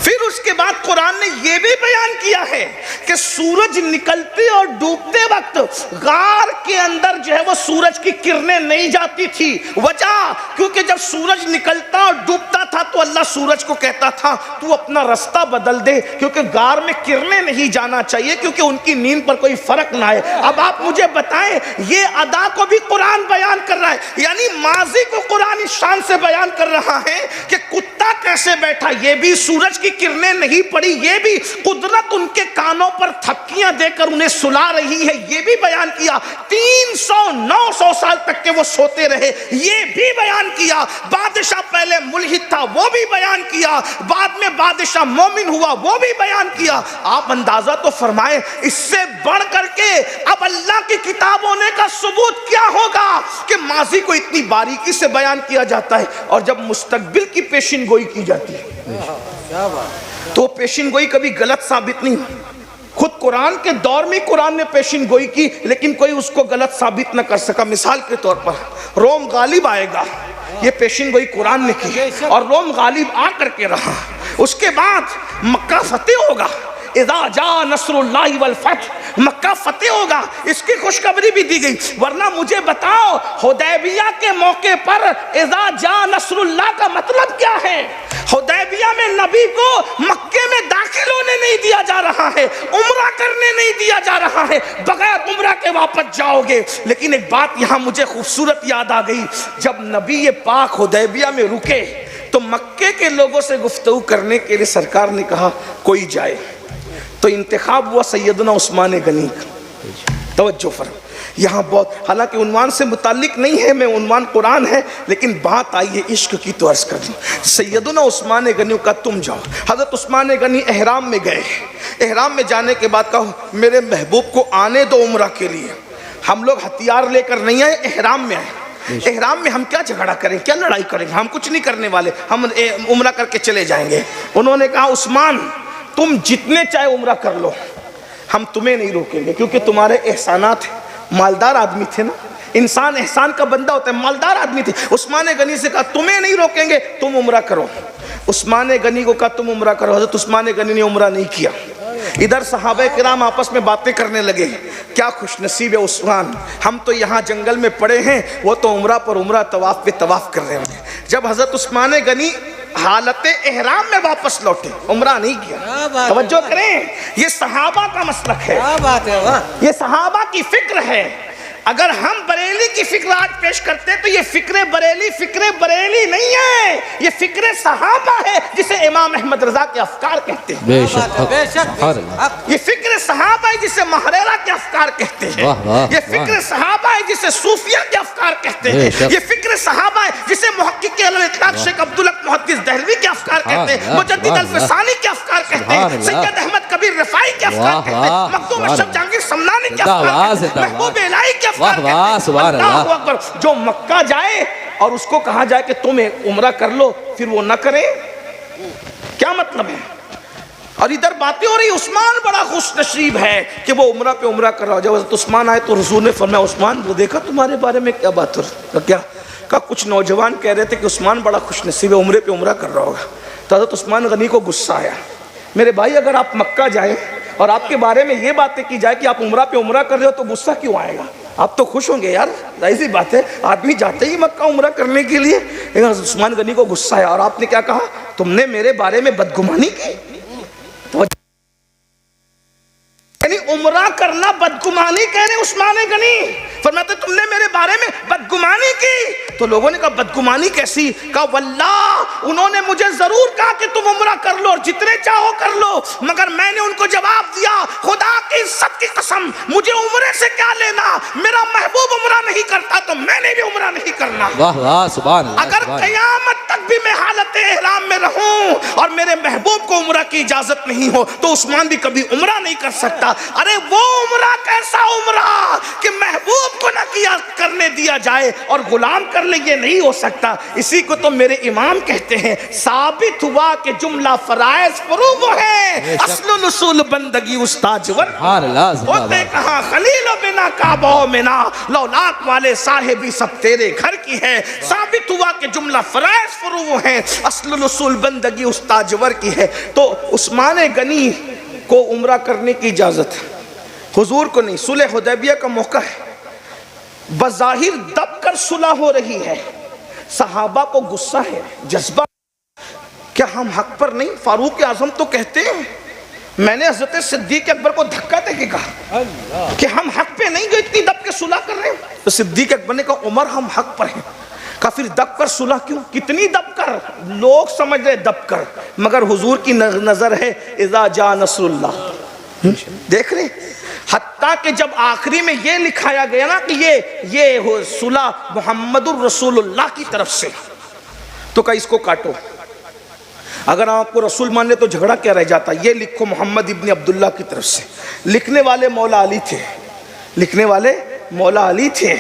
پھر اس کے بعد قرآن نے یہ بھی بیان کیا ہے کہ سورج نکلتے اور ڈوبتے وقت غار کے اندر جو ہے وہ سورج کی کرنیں نہیں جاتی تھی. وجہ کیونکہ جب سورج نکلتا اور ڈوبتا تھا تو اللہ سورج کو کہتا تھا تو اپنا رستہ بدل دے, کیونکہ غار میں کرنیں نہیں جانا چاہیے کیونکہ ان کی نیند پر کوئی فرق نہ آئے. اب آپ مجھے بتائیں, یہ ادا کو بھی قرآن بیان کر رہا ہے, یعنی ماضی کو قرآن اس شان سے بیان کر رہا ہے کہ کتا کیسے بیٹھا, یہ بھی سورج کی کرنیں نہیں پڑی, یہ بھی قدرت ان کے کانوں پر تھپکیاں دے کر انہیں سلا رہی ہے, یہ بھی بیان کیا. 300-900 سال تک کہ وہ سوتے رہے, یہ بھی بیان کیا. بادشاہ پہلے ملحد تھا, وہ بھی بیان کیا, بعد میں بادشاہ مومن ہوا, وہ بھی بیان کیا. آپ اندازہ تو فرمائیں, اس سے بڑھ کر کے اب اللہ کی کتاب ہونے کا ثبوت کیا ہوگا کہ ماضی کو اتنی باریکی سے بیان کیا جاتا ہے اور جب مستقبل کی پیشن گوئی کی جاتی ہے تو پیشن گوئی کبھی غلط ثابت نہیں. خود قرآن کے دور میں قرآن نے پیشن گوئی کی لیکن کوئی اس کو غلط ثابت نہ کر سکا. مثال کے طور پر روم غالب آئے گا, یہ پیشن گوئی قرآن نے کی اور روم غالب آ کر کے رہا. اس کے بعد مکہ فتح ہوگا, اذا جاء نصر اللہ والفتح, مکہ فتح ہوگا, اس کی خوشخبری بھی دی گئی. ورنہ مجھے بتاؤ حدیبیہ کے موقع پر اذا جاء نصر اللہ کا مطلب کیا ہے؟ حدیبیہ میں نبی کو مکے میں داخل ہونے نہیں دیا جا رہا ہے, عمرہ کرنے نہیں دیا جا رہا ہے, بغیر عمرہ کے واپس جاؤ گے. لیکن ایک بات یہاں مجھے خوبصورت یاد آ گئی, جب نبی پاک حدیبیہ میں رکے تو مکے کے لوگوں سے گفتگو کرنے کے لیے سرکار نے کہا کوئی جائے, تو انتخاب ہوا سیدنا عثمان غنی کا. توجہ فرمائیں, یہاں بہت, حالانکہ عنوان سے متعلق نہیں ہے, میں عنوان قرآن ہے لیکن بات آئی ہے عشق کی تو عرض کر دوں. سیدنا عثمان غنی کا تم جاؤ. حضرت عثمان غنی احرام میں گئے, احرام میں جانے کے بعد کہا میرے محبوب کو آنے دو عمرہ کے لیے, ہم لوگ ہتھیار لے کر نہیں آئے, احرام میں آئے. احرام میں ہم کیا جھگڑا کریں, کیا لڑائی کریں گے, ہم کچھ نہیں کرنے والے, ہم عمرہ کر کے چلے جائیں گے. انہوں نے کہا عثمان تم جتنے چاہے عمرہ کر لو, ہم تمہیں نہیں روکیں گے کیونکہ تمہارے احسانات ہیں. مالدار آدمی تھے نا, انسان احسان کا بندہ ہوتا ہے, مالدار آدمی تھے. عثمان غنی سے کہا تمہیں نہیں روکیں گے, تم عمرہ کرو. عثمان غنی کو کہا تم عمرہ کرو. حضرت عثمان غنی نے عمرہ نہیں کیا. ادھر صحابہ کرام آپس میں باتیں کرنے لگے, کیا خوش نصیب ہے عثمان, ہم تو یہاں جنگل میں پڑے ہیں, وہ تو عمرہ پر عمرہ, طواف پہ طواف کر رہے ہیں. جب حضرت عثمان غنی حالت احرام میں واپس لوٹے, عمرہ نہیں کیا. توجہ کریں, یہ صحابہ کا مسلک ہے, یہ صحابہ کی فکر ہے. اگر ہم بریلی کی فکر آج پیش کرتے تو یہ فکر بریلی نہیں ہے، یہ فکر صحابہ ہے جسے امام احمد رضا کے افکار کہتے ہیں۔ بے شک بے شک سبحان اللہ۔ یہ فکر صحابہ ہے جسے محریرہ کے افکار کہتے ہیں۔ واہ واہ، یہ فکر صحابہ ہے جسے صوفیہ کے افکار کہتے ہیں۔ بے شک۔ یہ فکر صحابہ ہے جسے محقق علی الاطلاق شیخ عبدالحق محدث دہلوی کے افکار کہتے ہیں، مجدد الفسانی کے افکار کہتے ہیں، سید احمد کبیر رفاعی کے افکار کہتے ہیں، مخدوم اشرف جہانگیر سمنانی کے افکار کہتے ہیں، محبوب الہی کے افکار کہتے ہیں۔ سبحان اللہ۔ اللہ اکبر۔ جو مکہ جائے اور اس کو کہا جائے کہ تم عمرہ کر لو، پھر وہ نہ کرے، کیا مطلب ہے؟ اور ادھر باتیں ہو رہی، عثمان بڑا خوش نصیب ہے کہ وہ عمرہ پہ عمرہ کر رہا ہو۔ جب حضرت عثمان آئے تو رسول نے فرمایا عثمان وہ دیکھا تمہارے بارے میں کیا بات ہو رہی؟ کیا کہا کچھ نوجوان کہہ رہے تھے کہ عثمان بڑا خوش نصیب ہے، عمرے پہ عمرہ کر رہا ہوگا۔ تو حضرت عثمان غنی کو غصہ آیا، میرے بھائی اگر آپ مکہ جائیں اور آپ کے بارے میں یہ باتیں کی جائے کہ آپ عمرہ پہ عمرہ کر رہے ہو تو غصہ کیوں آئے گا؟ آپ تو خوش ہوں گے یار، ظاہر سی بات ہے، آدمی جاتے ہی مکہ عمرہ کرنے کے لیے۔ لیکن حضرت عثمان غنی کو غصہ آیا اور آپ نے کیا کہا؟ تم نے میرے بارے میں بدگمانی کی؟ یعنی عمرہ کرنا بدگمانی کہہ رہے عثمان غنی، فرماتے تم نے میرے بارے میں بدگمانی کی۔ تو لوگوں نے کہا بدگمانی کیسی؟ کہا واللہ انہوں نے مجھے ضرور کہا کہ تم عمرہ کر لو اور جتنے چاہو کر لو، مگر میں نے ان کو جواب دیا خدا کی عزت کی قسم مجھے عمرے سے کیا لینا، میرا محبوب عمرہ نہیں کرتا تو میں نے بھی عمرہ نہیں کرنا۔ واہ واہ سبحان اللہ۔ اگر قیامت تک بھی میں حالت احرام میں رہوں اور میرے محبوب کو عمرہ کی اجازت نہیں ہو تو عثمان بھی کبھی عمرہ نہیں کر سکتا۔ ارے وہ عمرہ کیسا عمرہ کہ محبوب کو نہ کیا کرنے دیا جائے اور غلام کر لے، یہ نہیں ہو سکتا۔ اسی کو تو میرے امام کہتے ہیں ثابت ہوا کہ جملہ فرائض فروغ ہے، اصل نصول بندگی استاجور سبحان اللہ سبحان ہوتے اللہ۔ کہاں خلیل و بنا کعبہ و منا، لولاک والے صاحبی سب تیرے گھر کی ہے۔ ثابت ہوا کہ جملہ فرائض فروغ ہے، اصل نصول بندگی استاجور کی ہے۔ تو عثمان غنی کو عمرہ کرنے کی اجازت ہے، حضور کو نہیں۔ صلح حدیبیہ کا موقع ہے، بظاہر دب کر صلح ہو رہی ہے، صحابہ کو غصہ ہے، جذبہ، کیا ہم حق پر نہیں؟ فاروق اعظم تو کہتے ہیں میں نے حضرت صدیق اکبر کو دھکا دے کے کہا کہ ہم حق پہ نہیں جو اتنی دب کے صلح کر رہے ہیں۔ تو صدیق اکبر نے کہا عمر ہم حق پر ہیں۔ کہا پھر دب کر صلح کیوں؟ کتنی دب کر؟ لوگ سمجھ رہے دب کر، مگر حضور کی نظر ہے اذا جاء نصر اللہ، دیکھ رہے حتیٰ کہ جب آخری میں یہ لکھایا گیا نا کہ یہ صلح محمد الرسول اللہ کی طرف سے، تو کہا اس کو کاٹو، اگر آپ کو رسول مان لے تو جھگڑا کیا رہ جاتا، یہ لکھو محمد ابن عبداللہ کی طرف سے۔ لکھنے والے مولا علی تھے، لکھنے والے مولا علی تھے،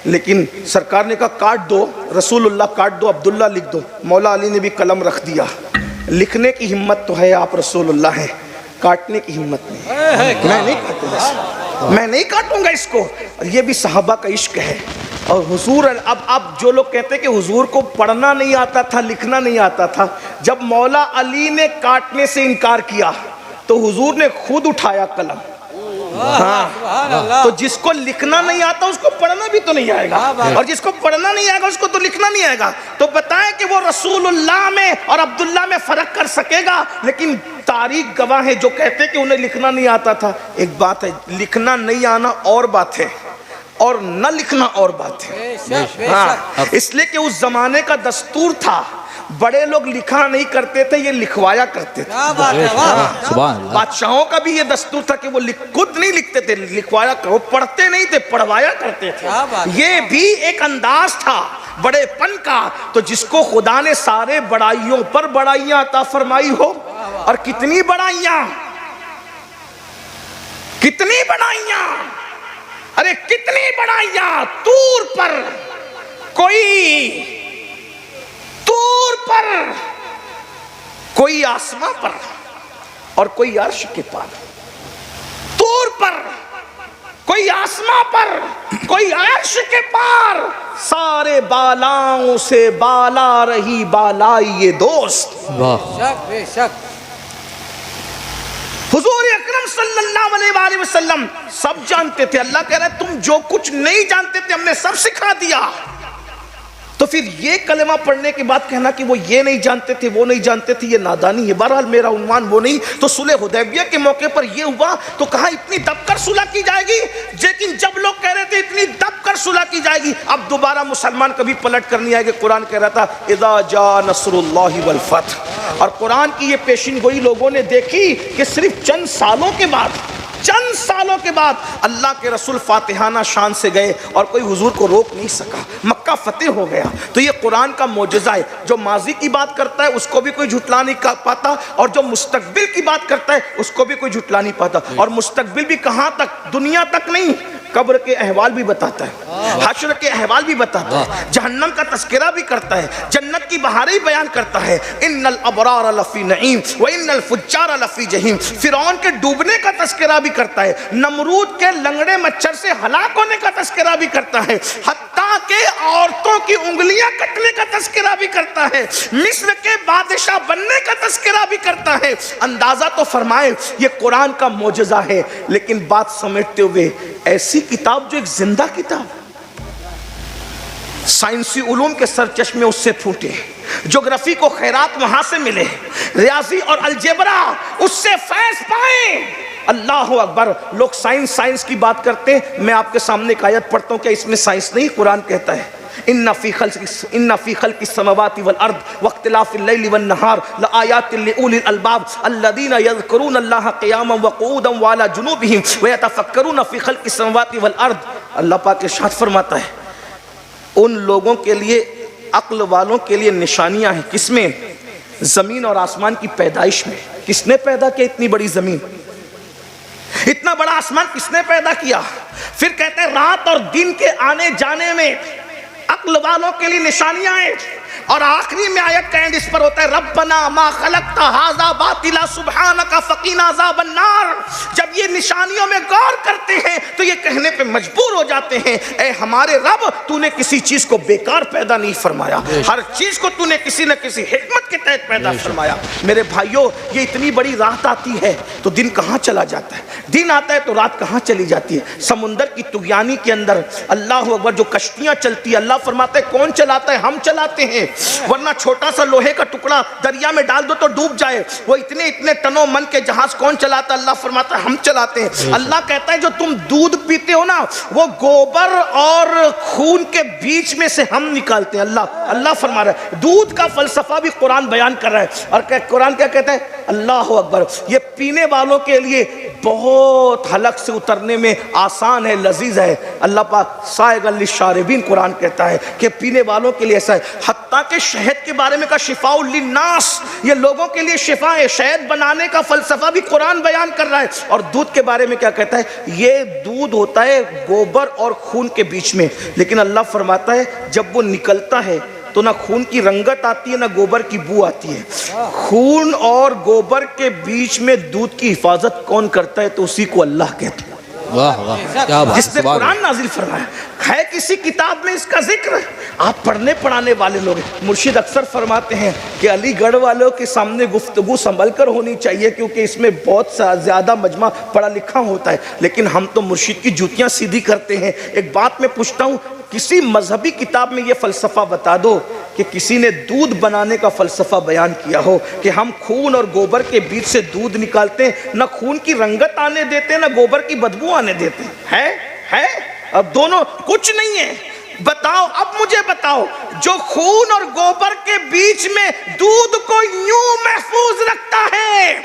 لیکن سرکار نے کہا کاٹ دو، رسول اللہ کاٹ دو، عبداللہ لکھ دو۔ مولا علی نے بھی قلم رکھ دیا۔ لکھنے کی ہمت تو ہے، آپ رسول اللہ ہیں، کاٹنے کی ہمت نہیں، میں نہیں کاٹوں گا، میں نہیں کاٹوں گا اس کو۔ یہ بھی صحابہ کا عشق ہے۔ اور حضور اب جو لوگ کہتے ہیں کہ حضور کو پڑھنا نہیں آتا تھا، لکھنا نہیں آتا تھا، جب مولا علی نے کاٹنے سے انکار کیا تو حضور نے خود اٹھایا قلم۔ ہاں، تو جس کو لکھنا نہیں آتا اس کو پڑھنا بھی تو نہیں آئے گا، اور جس کو پڑھنا نہیں آئے گا اس کو تو لکھنا نہیں آئے گا۔ تو بتائیں کہ وہ رسول اللہ میں اور عبداللہ میں فرق کر سکے گا؟ لیکن تاریخ گواہ ہے جو کہتے کہ انہیں لکھنا نہیں آتا تھا۔ ایک بات ہے، لکھنا نہیں آنا اور بات ہے، اور نہ لکھنا اور بات ہے۔ ہاں، اس لیے کہ اس زمانے کا دستور تھا، بڑے لوگ لکھا نہیں کرتے تھے، یہ لکھوایا کرتے تھے۔ سبحان اللہ۔ بادشاہوں کا بھی یہ دستور تھا کہ وہ خود نہیں لکھتے تھے، لکھوایا، وہ پڑھتے نہیں تھے، پڑھوایا کرتے تھے۔ یہ بھی ایک انداز تھا بڑے پن کا۔ تو جس کو خدا نے سارے بڑائیوں پر بڑائیاں عطا فرمائی ہو، اور کتنی بڑائیاں، کتنی بڑائیاں، ارے کتنی بڑائیاں، طور پر کوئی آسمان پر اور کوئی عرش کے پار، طور پر کوئی آسمان پر کوئی عرش کے پار، سارے بالاؤں سے بالا رہی بالائی یہ دوست۔ بے شک حضور اکرم صلی اللہ علیہ وآلہ وسلم سب جانتے تھے۔ اللہ کہہ رہا ہے تم جو کچھ نہیں جانتے تھے ہم نے سب سکھا دیا۔ تو پھر یہ کلمہ پڑھنے کے بعد کہنا کہ وہ یہ نہیں جانتے تھے، وہ نہیں جانتے تھے، یہ نادانی ہے۔ بہرحال میرا عنوان وہ نہیں۔ تو صلح حدیبیہ کے موقع پر یہ ہوا تو کہا اتنی دب کر صلح کی جائے گی، لیکن جب لوگ کہہ رہے تھے اتنی دب گی. اب دوبارہ مسلمان کبھی پلٹ کر نہیں آئے گے. قرآن کہہ رہا تھا اذا جاء نصر اللہ والفتح. اور قرآن کی یہ پیشین گوئی لوگوں نے دیکھی کہ صرف چند سالوں کے بعد اللہ کے رسول فاتحانہ شان سے گئے اور کوئی حضور کو روک نہیں سکا. مکہ فتح ہو گیا. تو یہ قرآن کا معجزہ ہے. جو ماضی کی بات کرتا ہے اس کو بھی کوئی جھٹلا نہیں پاتا, اور جو مستقبل کی بات کرتا ہے اس کو بھی کوئی جھٹلا نہیں پاتا. اور مستقبل بھی کہاں تک؟ دنیا تک نہیں, قبر کے احوال بھی بتاتا ہے, حشر کے احوال بھی بتاتا ہے, جہنم کا تذکرہ بھی کرتا ہے, جنت کی بہاریں بیان کرتا ہے. ان الابرار لفی نعیم وان الفجار لفی جہیم. فرعون کے ڈوبنے کا تذکرہ بھی کرتا ہے, نمرود کے لنگڑے مچھر سے ہلاک ہونے کا تذکرہ بھی کرتا ہے, حتیٰ کہ عورتوں کی انگلیاں کٹنے کا تذکرہ بھی کرتا ہے, مصر کے بادشاہ بننے کا تذکرہ بھی کرتا ہے. اندازہ تو فرمائے یہ قرآن کا معجزہ ہے, لیکن بات سمجھتے ہوئے ایسی کتاب جو ایک زندہ کتاب, سائنسی علوم کے سرچشمے اس سے پھوٹے, جغرافی کو خیرات وہاں سے ملے, ریاضی اور الجبرا اس سے فیض پائیں. اللہ اکبر. لوگ سائنس کی بات کرتے ہیں. میں آپ کے سامنے ایک آیت پڑھتا ہوں, کہ اس میں سائنس نہیں, قرآن کہتا ہے ان فی خلق السماوات والارض واختلاف اللیل والنہار لآیات لأولی الالباب الذین یذکرون اللہ قیاما وقعودا وعلی جنوبہم ویتفکرون فی خلق السماوات والارض. اللہ پاک ارشاد فرماتا ہے ان لوگوں کے لیے, عقل والوں کے لیے نشانیاں ہیں. کس میں؟ زمین اور آسمان کی پیدائش میں. کس نے پیدا کیا اتنی بڑی زمین, اتنا بڑا آسمان کس نے پیدا کیا؟ پھر کہتے ہیں رات اور دن کے آنے جانے میں عقل والوں کے لیے نشانیاں ہیں. اور آخری میں آیت کا اینڈ اس پر ہوتا ہے ربنا ما خلقت ھذا باطلا سبحانک فقنا عذاب النار. جب یہ نشانیوں میں غور کرتے ہیں تو یہ کہنے پہ مجبور ہو جاتے ہیں اے ہمارے رب, تو نے کسی چیز کو بیکار پیدا نہیں فرمایا, ہر چیز کو تو نے کسی نہ کسی حکمت کے تحت پیدا فرمایا. میرے بھائیوں, یہ اتنی بڑی رات آتی ہے تو دن کہاں چلا جاتا ہے, دن آتا ہے تو رات کہاں چلی جاتی ہے. سمندر کی طغیانی کے اندر اللہ اکبر جو کشتیاں چلتی ہے, اللہ فرماتا ہے کون چلاتا ہے؟ ہم چلاتے ہیں. ورنہ چھوٹا سا لوہے کا ٹکڑا دریا میں ڈال دو تو ڈوب جائے. وہ اتنے ٹنوں من کے جہاز کون چلاتا ہے؟ اللہ فرماتا ہے ہم چلاتے ہیں. اللہ کہتا ہے جو تم دودھ پیتے ہو نا, وہ گوبر اور خون کے بیچ میں سے ہم نکالتے ہیں. اللہ فرما رہا ہے. دودھ کا فلسفہ بھی قرآن بیان کر رہا ہے. اور قرآن کیا کہتا ہے؟ اللہ اکبر. یہ پینے والوں کے لیے بہت حلق سے اترنے میں آسان ہے, لذیذ ہے. اللہ پاک سائغ للشاربین قرآن کہتا ہے کہ پینے والوں کے لیے ایسا ہے. حتیٰ کہ شہد کے بارے میں کا شفاء للناس, یہ لوگوں کے لیے شفا ہے. شہد بنانے کا فلسفہ بھی قرآن بیان کر رہا ہے. اور دودھ کے بارے میں کیا کہتا ہے؟ یہ دودھ ہوتا ہے گوبر اور خون کے بیچ میں, لیکن اللہ فرماتا ہے جب وہ نکلتا ہے تو نہ خون کی رنگت آتی ہے نہ گوبر کی بو آتی ہے. خون اور گوبر کے بیچ میں دودھ کی حفاظت کون کرتا ہے؟ تو اسی کو اللہ کہتے ہیں. واہ واہ کیا بات, جس نے قرآن نازل فرمایا ہے. کسی کتاب میں اس کا ذکر آپ پڑھنے پڑھانے والے لوگ ہیں. مرشد اکثر فرماتے ہیں کہ علی گڑھ والوں کے سامنے گفتگو سنبھل کر ہونی چاہیے, کیونکہ اس میں بہت زیادہ مجمع پڑھا لکھا ہوتا ہے. لیکن ہم تو مرشد کی جوتیاں سیدھی کرتے ہیں. ایک بات میں پوچھتا ہوں, کسی مذہبی کتاب میں یہ فلسفہ بتا دو کہ کسی نے دودھ بنانے کا فلسفہ بیان کیا ہو کہ ہم خون اور گوبر کے بیچ سے دودھ نکالتے ہیں, نہ خون کی رنگت آنے دیتے نہ گوبر کی بدبو آنے دیتے ہیں. اب دونوں کچھ نہیں ہے. بتاؤ, اب مجھے بتاؤ, جو خون اور گوبر کے بیچ میں دودھ کو یوں محفوظ رکھتا ہے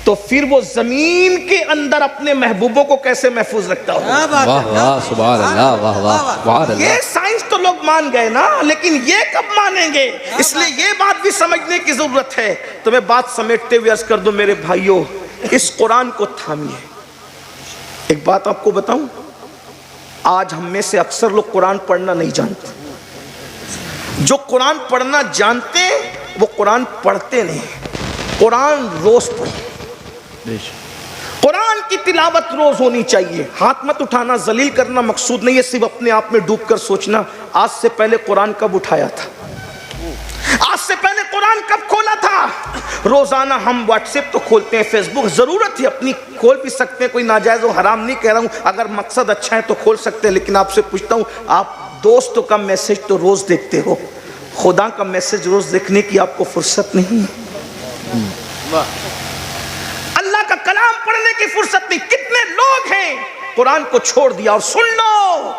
تو پھر وہ زمین کے اندر اپنے محبوبوں کو کیسے محفوظ رکھتا ہوگا؟ واہ واہ سبحان اللہ, واہ واہ سبحان اللہ. یہ سائنس تو لوگ مان گئے نا, لیکن یہ کب مانیں گے؟ اس لیے یہ بات بھی سمجھنے کی ضرورت ہے. تو میں بات سمیٹتے ہوئے عرض کر دوں میرے بھائیوں, اس قرآن کو تھامیے. ایک بات آپ کو بتاؤں, آج ہم میں سے اکثر لوگ قرآن پڑھنا نہیں جانتے. جو قرآن پڑھنا جانتے ہیں وہ قرآن پڑھتے نہیں. قرآن روز پڑھیں. قرآن کی تلاوت روز ہونی چاہیے. ہاتھ مت اٹھانا, ذلیل کرنا مقصود نہیں ہے, صرف اپنے آپ میں ڈوب کر سوچنا آج سے پہلے قرآن کب اٹھایا تھا, آج سے پہلے قرآن کب کھولا تھا. روزانہ ہم واٹس ایپ تو کھولتے ہیں, فیس بک ضرورت ہے اپنی کھول بھی سکتے ہیں, کوئی ناجائز و حرام نہیں کہہ رہا ہوں, اگر مقصد اچھا ہے تو کھول سکتے ہیں. لیکن آپ سے پوچھتا ہوں, آپ دوستوں کا میسج تو روز دیکھتے ہو, خدا کا میسج روز دیکھنے کی آپ کو فرصت نہیں ہے. اللہ کا کلام پڑھنے کی فرصت نہیں. کتنے لوگ ہیں قرآن کو چھوڑ دیا. اور سن لو,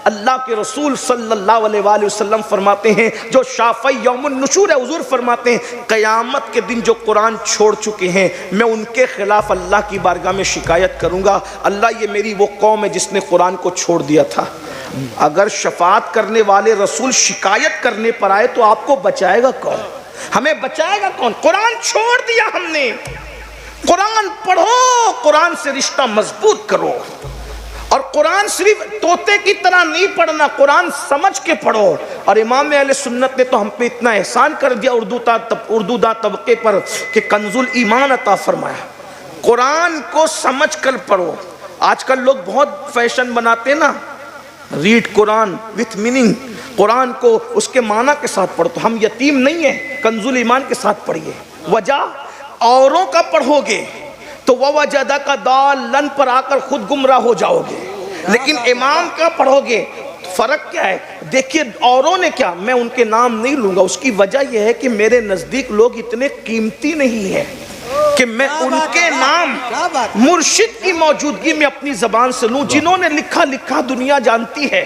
اللہ کے رسول صلی اللہ علیہ وآلہ وسلم فرماتے ہیں جو شافعی یوم النشور ہے، حضور فرماتے ہیں قیامت کے دن جو قرآن چھوڑ چکے ہیں میں ان کے خلاف اللہ کی بارگاہ میں شکایت کروں گا، اللہ یہ میری وہ قوم ہے جس نے قرآن کو چھوڑ دیا تھا۔ اگر شفاعت کرنے والے رسول شکایت کرنے پر آئے تو آپ کو بچائے گا کون؟ ہمیں بچائے گا کون؟ قرآن چھوڑ دیا ہم نے۔ قرآن پڑھو، قرآن سے رشتہ مضبوط کرو، اور قرآن صرف طوطے کی طرح نہیں پڑھنا، قرآن سمجھ کے پڑھو۔ اور امام اہل سنت نے تو ہم پہ اتنا احسان کر دیا اردو داں طبقے پر کہ کنز الایمان عطا فرمایا۔ قرآن کو سمجھ کر پڑھو۔ آج کل لوگ بہت فیشن بناتے نا، ریڈ قرآن وتھ میننگ، قرآن کو اس کے معنی کے ساتھ پڑھو۔ تو ہم یتیم نہیں ہیں، کنز الایمان کے ساتھ پڑھیے۔ وجہ اوروں کا پڑھو گے تو وَوَجَدَكَ ضَالًّا پر آ کر خود گمراہ ہو جاؤ گے، لیکن امام کا پڑھو گے فرق کیا ہے؟ دیکھیے اوروں نے کیا، میں ان کے نام نہیں لوں گا، اس کی وجہ یہ ہے کہ میرے نزدیک لوگ اتنے قیمتی نہیں ہیں کہ میں ان کے نام مرشد کی موجودگی میں اپنی زبان سے لوں۔ جنہوں نے لکھا دنیا جانتی ہے،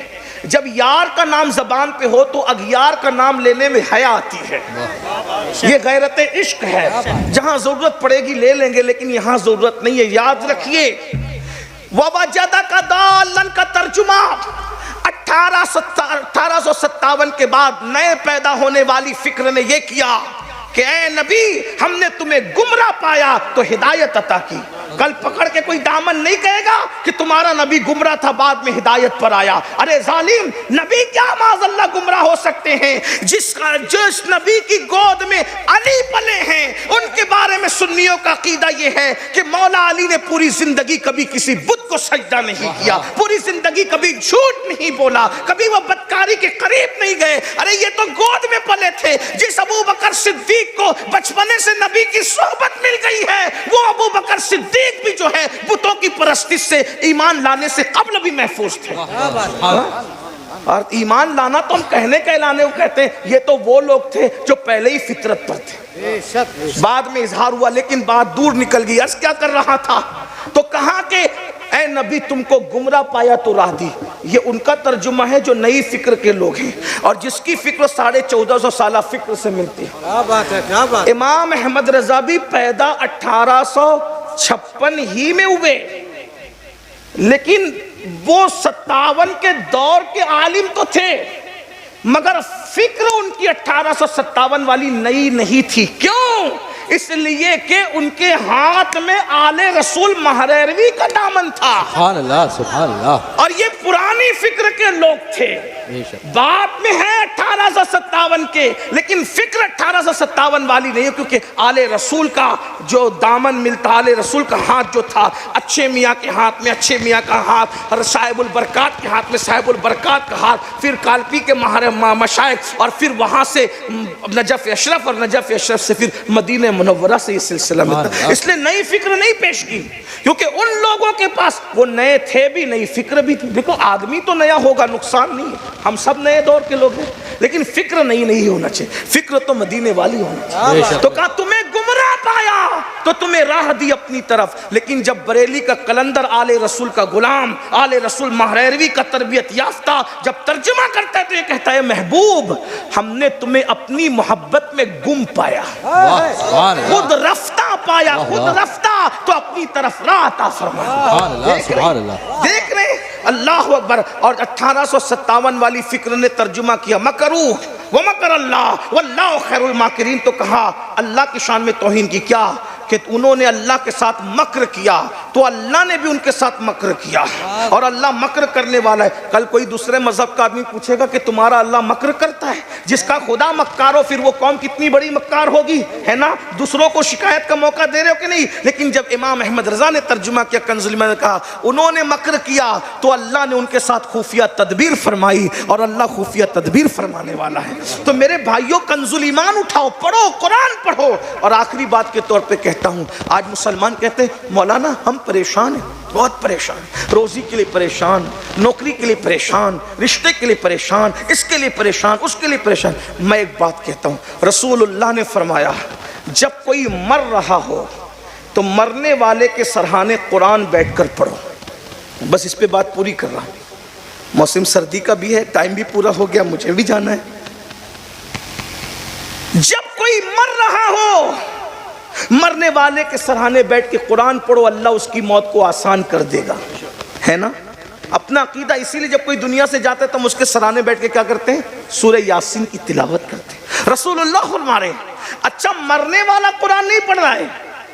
جب یار کا نام زبان پہ ہو تو اغیار کا نام لینے میں حیا آتی ہے۔ یہ غیرت عشق ہے، جہاں ضرورت پڑے گی لے لیں گے، لیکن یہاں ضرورت نہیں ہے۔ یاد رکھیے وَوَجَدَكَ ضَالًّا کا ترجمہ 1857 کے بعد نئے پیدا ہونے والی فکر نے یہ کیا کہ اے نبی ہم نے تمہیں گمراہ پایا تو ہدایت عطا کی۔ کل پکڑ کے کوئی دامن نہیں کہے گا کہ تمہارا نبی گمراہ تھا بعد میں ہدایت پر آیا۔ ارے ظالم، نبی کیا معاذ اللہ گمراہ ہو سکتے ہیں؟ جس نبی کی گود میں علی پلے ہیں، ان کے بارے میں سنیوں کا عقیدہ یہ ہے کہ مولا علی نے پوری زندگی کبھی کسی بت کو سجدہ نہیں کیا، پوری زندگی کبھی جھوٹ نہیں بولا، کبھی وہ بدکاری کے قریب نہیں گئے۔ ارے یہ تو گود میں پلے تھے۔ جس ابو بکر صدیق کو بچپنے سے نبی کی صحبت مل گئی ہے، وہ ابو بکر صدیق بھی جو ہے بتوں کی پرستش سے ایمان لانے سے قبل بھی محفوظ تھے۔ اور ایمان لانا تو ہم کہنے کہلانے کو کہتے ہیں، یہ تو وہ لوگ تھے جو پہلے ہی فطرت پر تھے، بعد میں اظہار ہوا لیکن بات دور نکل گئی۔ عرض کیا کر رہا تھا؟ تو کہا کہ اے نبی تم کو گمراہ پایا تو راہ دی۔ یہ ان کا ترجمہ ہے جو نئی فکر کے لوگ ہیں، اور جس کی فکر 1450 سالہ فکر سے ملتی ہے۔ امام احمد رضا بھی پیدا 1856 ہی میں ہوئے، لیکن وہ 57 کے دور کے عالم تو تھے، مگر فکر ان کی 1857 والی نئی نہیں تھی۔ کیوں؟ اس لیے کہ ان کے ہاتھ میں آل رسول مہروی کا دامن تھا۔ سبحان اللہ، سبحان اللہ۔ اور یہ پرانی فکر کے لوگ تھے، بات میں ہے 1857 کے، لیکن فکر 1857 والی نہیں ہے، کیونکہ آل رسول کا جو دامن ملتا، آل رسول کا ہاتھ جو تھا، اچھے میاں کے ہاتھ میں اچھے میاں کا ہاتھ، اور صاحب البرکات کے ہاتھ میں صاحب البرکات کا ہاتھ، پھر کالپی کے مشائخ، اور پھر وہاں سے نجف اشرف، اور نجف اشرف سے پھر مدینہ منورہ سے یہ سلسلہ ملتا۔ اس لیے نئی فکر نہیں پیش کی، کیونکہ ان لوگوں کے پاس وہ نئے تھے بھی، نئی فکر بھی تھی۔ دیکھو آدمی تو نیا ہوگا، نقصان نہیں ہے، ہم سب نئے دور کے لوگ ہیں، لیکن فکر نئی نہیں ہونا چاہیے، فکر تو مدینے والی ہونا چاہیے۔ تو کہا تمہیں گمراہ پایا تو تمہیں راہ دی اپنی طرف، لیکن جب بریلی کا قلندر آل رسول کا غلام، آل رسول مہروی کا تربیت یافتہ جب ترجمہ کرتا ہے تو یہ کہتا ہے محبوب ہم نے تمہیں اپنی محبت میں گم پایا، خود رفتہ پایا، خود رفتہ تو اپنی طرف راہ عطا فرمایا۔ دیکھ رہے اللہ اکبر۔ اور 1857 والی فکر نے ترجمہ کیا مکرو ومکر اللہ واللہ خیر الماکرین، تو کہا اللہ کی شان میں توہین کی، کیا کہ انہوں نے اللہ کے ساتھ مکر کیا تو اللہ نے بھی ان کے ساتھ مکر کیا، اور اللہ مکر کرنے والا ہے۔ کل کوئی دوسرے مذہب کا آدمی پوچھے گا کہ تمہارا اللہ مکر کرتا ہے؟ جس کا خدا مکار ہو پھر وہ قوم کتنی بڑی مکار ہوگی، ہے نا؟ دوسروں کو شکایت کا موقع دے رہے ہو کہ نہیں؟ لیکن جب امام احمد رضا نے ترجمہ کیا کنز الایمان نے کہا انہوں نے مکر کیا تو اللہ نے ان کے ساتھ خفیہ تدبیر فرمائی، اور اللہ خفیہ تدبیر فرمانے والا ہے۔ تو میرے بھائیوں کنز الایمان اٹھاؤ، پڑھو، قرآن پڑھو۔ اور آخری بات کے طور پہ کہتا ہوں، آج مسلمان کہتے ہیں مولانا ہم پریشان ہیں، بہت پریشان، روزی کے لیے پریشان، نوکری کے لیے پریشان، رشتے کے لیے پریشان، اس کے لیے پریشان، اس کے لیے پریشان۔ میں ایک بات کہتا ہوں، رسول اللہ نے فرمایا جب کوئی مر رہا ہو تو مرنے والے کے سرہانے قرآن بیٹھ کر پڑھو۔ بس اس پہ بات پوری کر رہا ہوں۔ موسم سردی کا بھی ہے، ٹائم بھی پورا ہو گیا، مجھے بھی جانا ہے۔ جب کوئی مر رہا ہو، مرنے والے کے سرہانے بیٹھ کے قرآن پڑھو، اللہ اس کی موت کو آسان کر دے گا، ہے نا؟ اپنا عقیدہ اسی لیے جب کوئی دنیا سے جاتا ہے تو ہم اس کے سرانے بیٹھ کے کیا کرتے ہیں؟ سورہ یاسین کی تلاوت کرتے ہیں۔ رسول اللہ فرما رہے ہیں اچھا مرنے والا قرآن نہیں پڑھ رہا ہے،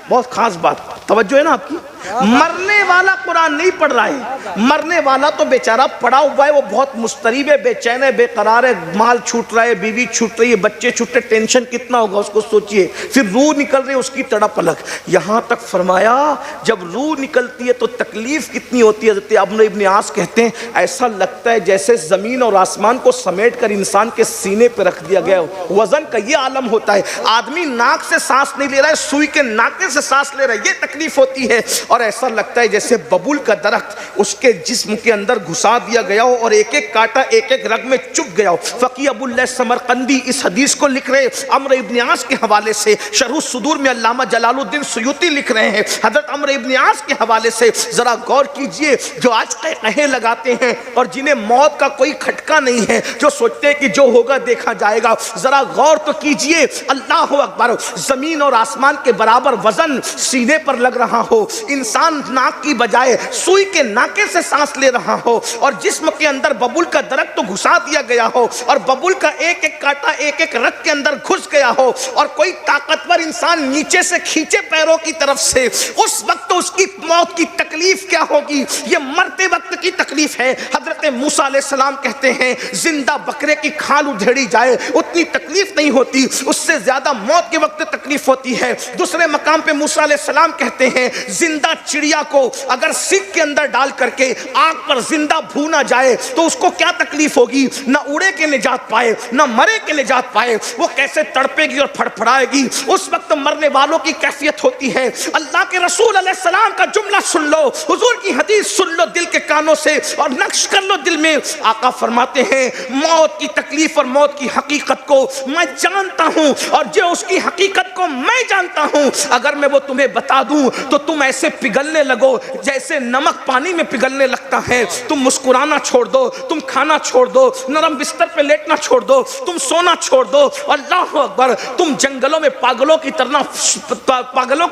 بہت خاص بات، توجہ ہے نا آپ کی، مرنے والا قرآن نہیں پڑھ رہا ہے، مرنے والا تو بیچارہ پڑا ہوا ہے، وہ بہت مضطرب ہے، بے چین ہے، بے قرار ہے، مال چھوٹ رہا ہے، بیوی چھوٹ رہی ہے، بچے چھوٹ رہے، ٹینشن کتنا ہوگا اس کو سوچئے، پھر روح نکل رہی ہے اس کی تڑپ الگ۔ یہاں تک فرمایا جب روح نکلتی ہے تو تکلیف کتنی ہوتی ہے۔ حضرت عمرو ابن عاص کہتے ہیں ایسا لگتا ہے جیسے زمین اور آسمان کو سمیٹ کر انسان کے سینے پہ رکھ دیا گیا ہو۔ وزن کا یہ عالم ہوتا ہے، آدمی ناک سے سانس نہیں لے رہا ہے، سوئی کے ناکے سے سانس لے رہا ہے، یہ تکلیف ہوتی ہے۔ اور ایسا لگتا ہے جیسے ببول کا درخت اس کے جسم کے اندر گھسا دیا گیا ہو اور ایک ایک کانٹا ایک ایک رگ میں چپ گیا ہو۔ فقی ابو اللہ سمرقندی اس حدیث کو لکھ رہے عمرو ابن عاص کے حوالے سے، شرح الصدور میں علامہ جلال الدین سیوطی لکھ رہے ہیں حضرت عمرو ابن عاص کے حوالے سے۔ ذرا غور کیجئے، جو آج قہقہے لگاتے ہیں اور جنہیں موت کا کوئی کھٹکا نہیں ہے، جو سوچتے ہیں کہ جو ہوگا دیکھا جائے گا، ذرا غور تو کیجئے، اللہ اکبر، زمین اور آسمان کے برابر وزن سینے پر لگ رہا ہو، انسان ناک کی بجائے سوئی کے ناکے سے سانس لے رہا ہو، اور جسم کے اندر ببول کا درخت تو گھسا دیا گیا ہو، اور ببول کا ایک ایک کانٹا ایک ایک رگ کے اندر گھس گیا ہو، اور کوئی طاقتور انسان نیچے سے کھینچے پیروں کی طرف سے، اس وقت اس کی موت کی تکلیف کیا ہوگی؟ یہ مرتے وقت کی تکلیف ہے۔ حضرت موسیٰ علیہ السلام کہتے ہیں زندہ بکرے کی کھال ادھیڑی جائے اتنی تکلیف نہیں ہوتی، اس سے زیادہ موت کے وقت تکلیف ہوتی ہے۔ دوسرے مقام پہ موسیٰ علیہ السلام کہتے ہیں زندہ چڑیا کو اگر سکھ کے اندر ڈال کر کے آگ پر زندہ بھونا جائے تو اس کو کیا تکلیف ہوگی؟ نہ اڑے کے نجات پائے، نہ مرے کے نجات پائے، وہ کیسے تڑپے گی اور پھڑپھڑائے گی۔ اس وقت مرنے والوں کی کیفیت ہوتی ہے۔ اللہ کے رسول علیہ السلام کا جملہ سن لو، حضور کی حدیث سن لو دل کے کانوں سے اور نقش کر لو دل میں۔ آقا فرماتے ہیں موت کی تکلیف اور موت کی حقیقت کو میں جانتا ہوں، اور جو اس کی حقیقت کو میں جانتا ہوں اگر میں وہ تمہیں بتا دوں تو تم ایسے پگھلنے لگو جیسے نمک پانی میں پگھلنے لگتا ہے۔ تم مسکرانا چھوڑ دو، تم کھانا چھوڑ دو، نرم بستر پہ لیٹنا چھوڑ دو، تم سونا چھوڑ دو، اللہ اکبر، تم جنگلوں میں پاگلوں کی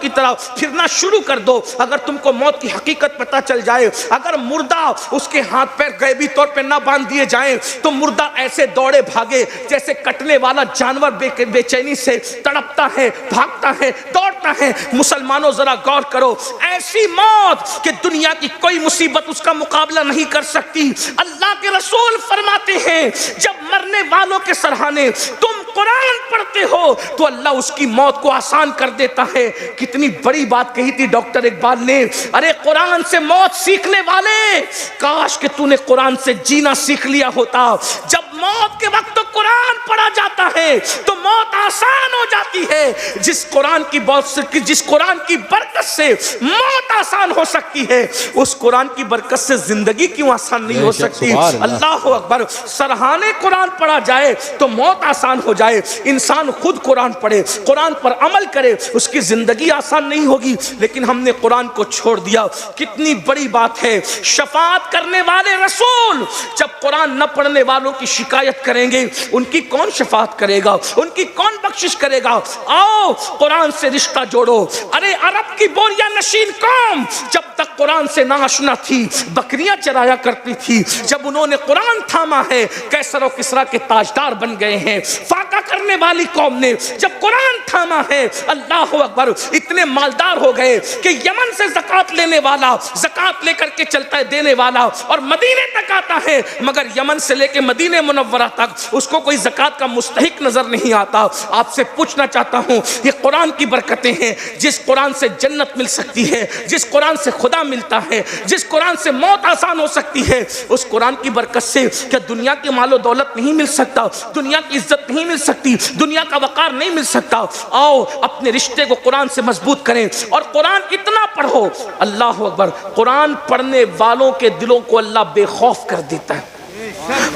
طرح پھرنا شروع کر دو۔ اگر تم کو موت کی حقیقت پتہ چل جائے، اگر مردہ اس کے ہاتھ پیر غیبی طور پہ نہ باندھ دیے جائیں تو مردہ ایسے دوڑے بھاگے جیسے کٹنے والا جانور بے چینی سے تڑپتا ہے، بھاگتا ہے، دوڑتا ہے۔ مسلمانوں ذرا غور کرو، ایسی موت کہ دنیا کی کوئی مصیبت اس کا مقابلہ نہیں کر سکتی۔ اللہ کے رسول فرماتے ہیں جب مرنے والوں کے سرہانے تم قرآن پڑھتے ہو تو اللہ اس کی موت کو آسان کر دیتا ہے۔ کتنی بڑی بات کہی تھی ڈاکٹر اقبال نے، ارے قرآن سے موت سیکھنے والے، کاش کہ تو نے قرآن سے جینا سیکھ لیا ہوتا۔ جب موت کے وقت تو قرآن پڑھا جاتا ہے تو موت آسان ہو جاتی ہے۔ جس قرآن کی برکت سے موت آسان ہو سکتی ہے، اس قرآن کی برکت سے زندگی کیوں آسان نہیں ہو سکتی؟ اللہ اکبر، سرہانے قرآن پڑھا جائے تو موت آسان ہو جائے۔ انسان خود قرآن پڑھے، قرآن پر عمل کرے، اس کی زندگی آسان نہیں ہوگی، لیکن ہم نے قرآن کو چھوڑ دیا۔ کتنی بڑی بات ہے، شفاعت کرنے والے رسول جب قرآن نہ پڑھنے والوں کی شکایت کریں گے، ان کی کون شفاعت کرے گا؟ ان کی کون بخشش کرے گا؟ آؤ قرآن سے رشتہ جوڑو۔ ارے عرب کی بوریا نشین قوم جب تک قرآن سے ناآشنا تھی بکریاں چرایا کرتی تھی، جب انہوں نے قرآن تھاما ہے کیسر و کسرا کے تاجدار بن گئے ہیں۔ فاقہ کرنے والی قوم نے جب قرآن تھاما ہے، اللہ اکبر، اتنے مالدار ہو گئے کہ یمن سے زکوٰۃ لینے والا زکوٰۃ لے کر کے چلتا ہے دینے والا اور مدینے تک آتا ہے، مگر یمن سے لے کے مدینہ منورہ تک اس کو کوئی زکوٰۃ کا مستحق نظر نہیں آتا۔ آپ سے پوچھنا چاہتا ہوں، یہ قرآن کی برکتیں ہیں۔ جس قرآن سے جنت مل سکتی ہے، جس قرآن سے خدا ملتا ہے، جس قرآن سے موت آسان ہو سکتی ہے، اس قرآن کی برکت سے کیا دنیا کی مال و دولت نہیں مل سکتا؟ دنیا کی عزت نہیں مل سکتی؟ دنیا کا وقار نہیں مل سکتا؟ آؤ اپنے رشتے کو قرآن سے مضبوط کریں اور قرآن اتنا پڑھو، اللہ اکبر، قرآن پڑھنے والوں کے دلوں کو اللہ بے خوف کر دیتا ہے۔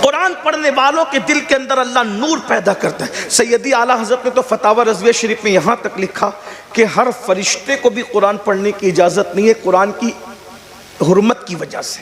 قرآن پڑھنے والوں کے دل کے اندر اللہ نور پیدا کرتا ہے۔ سیدی اعلیٰ حضرت نے تو فتاوی رضویہ شریف میں یہاں تک لکھا کہ ہر فرشتے کو بھی قرآن پڑھنے کی اجازت نہیں ہے، قرآن کی حرمت کی وجہ سے۔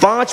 5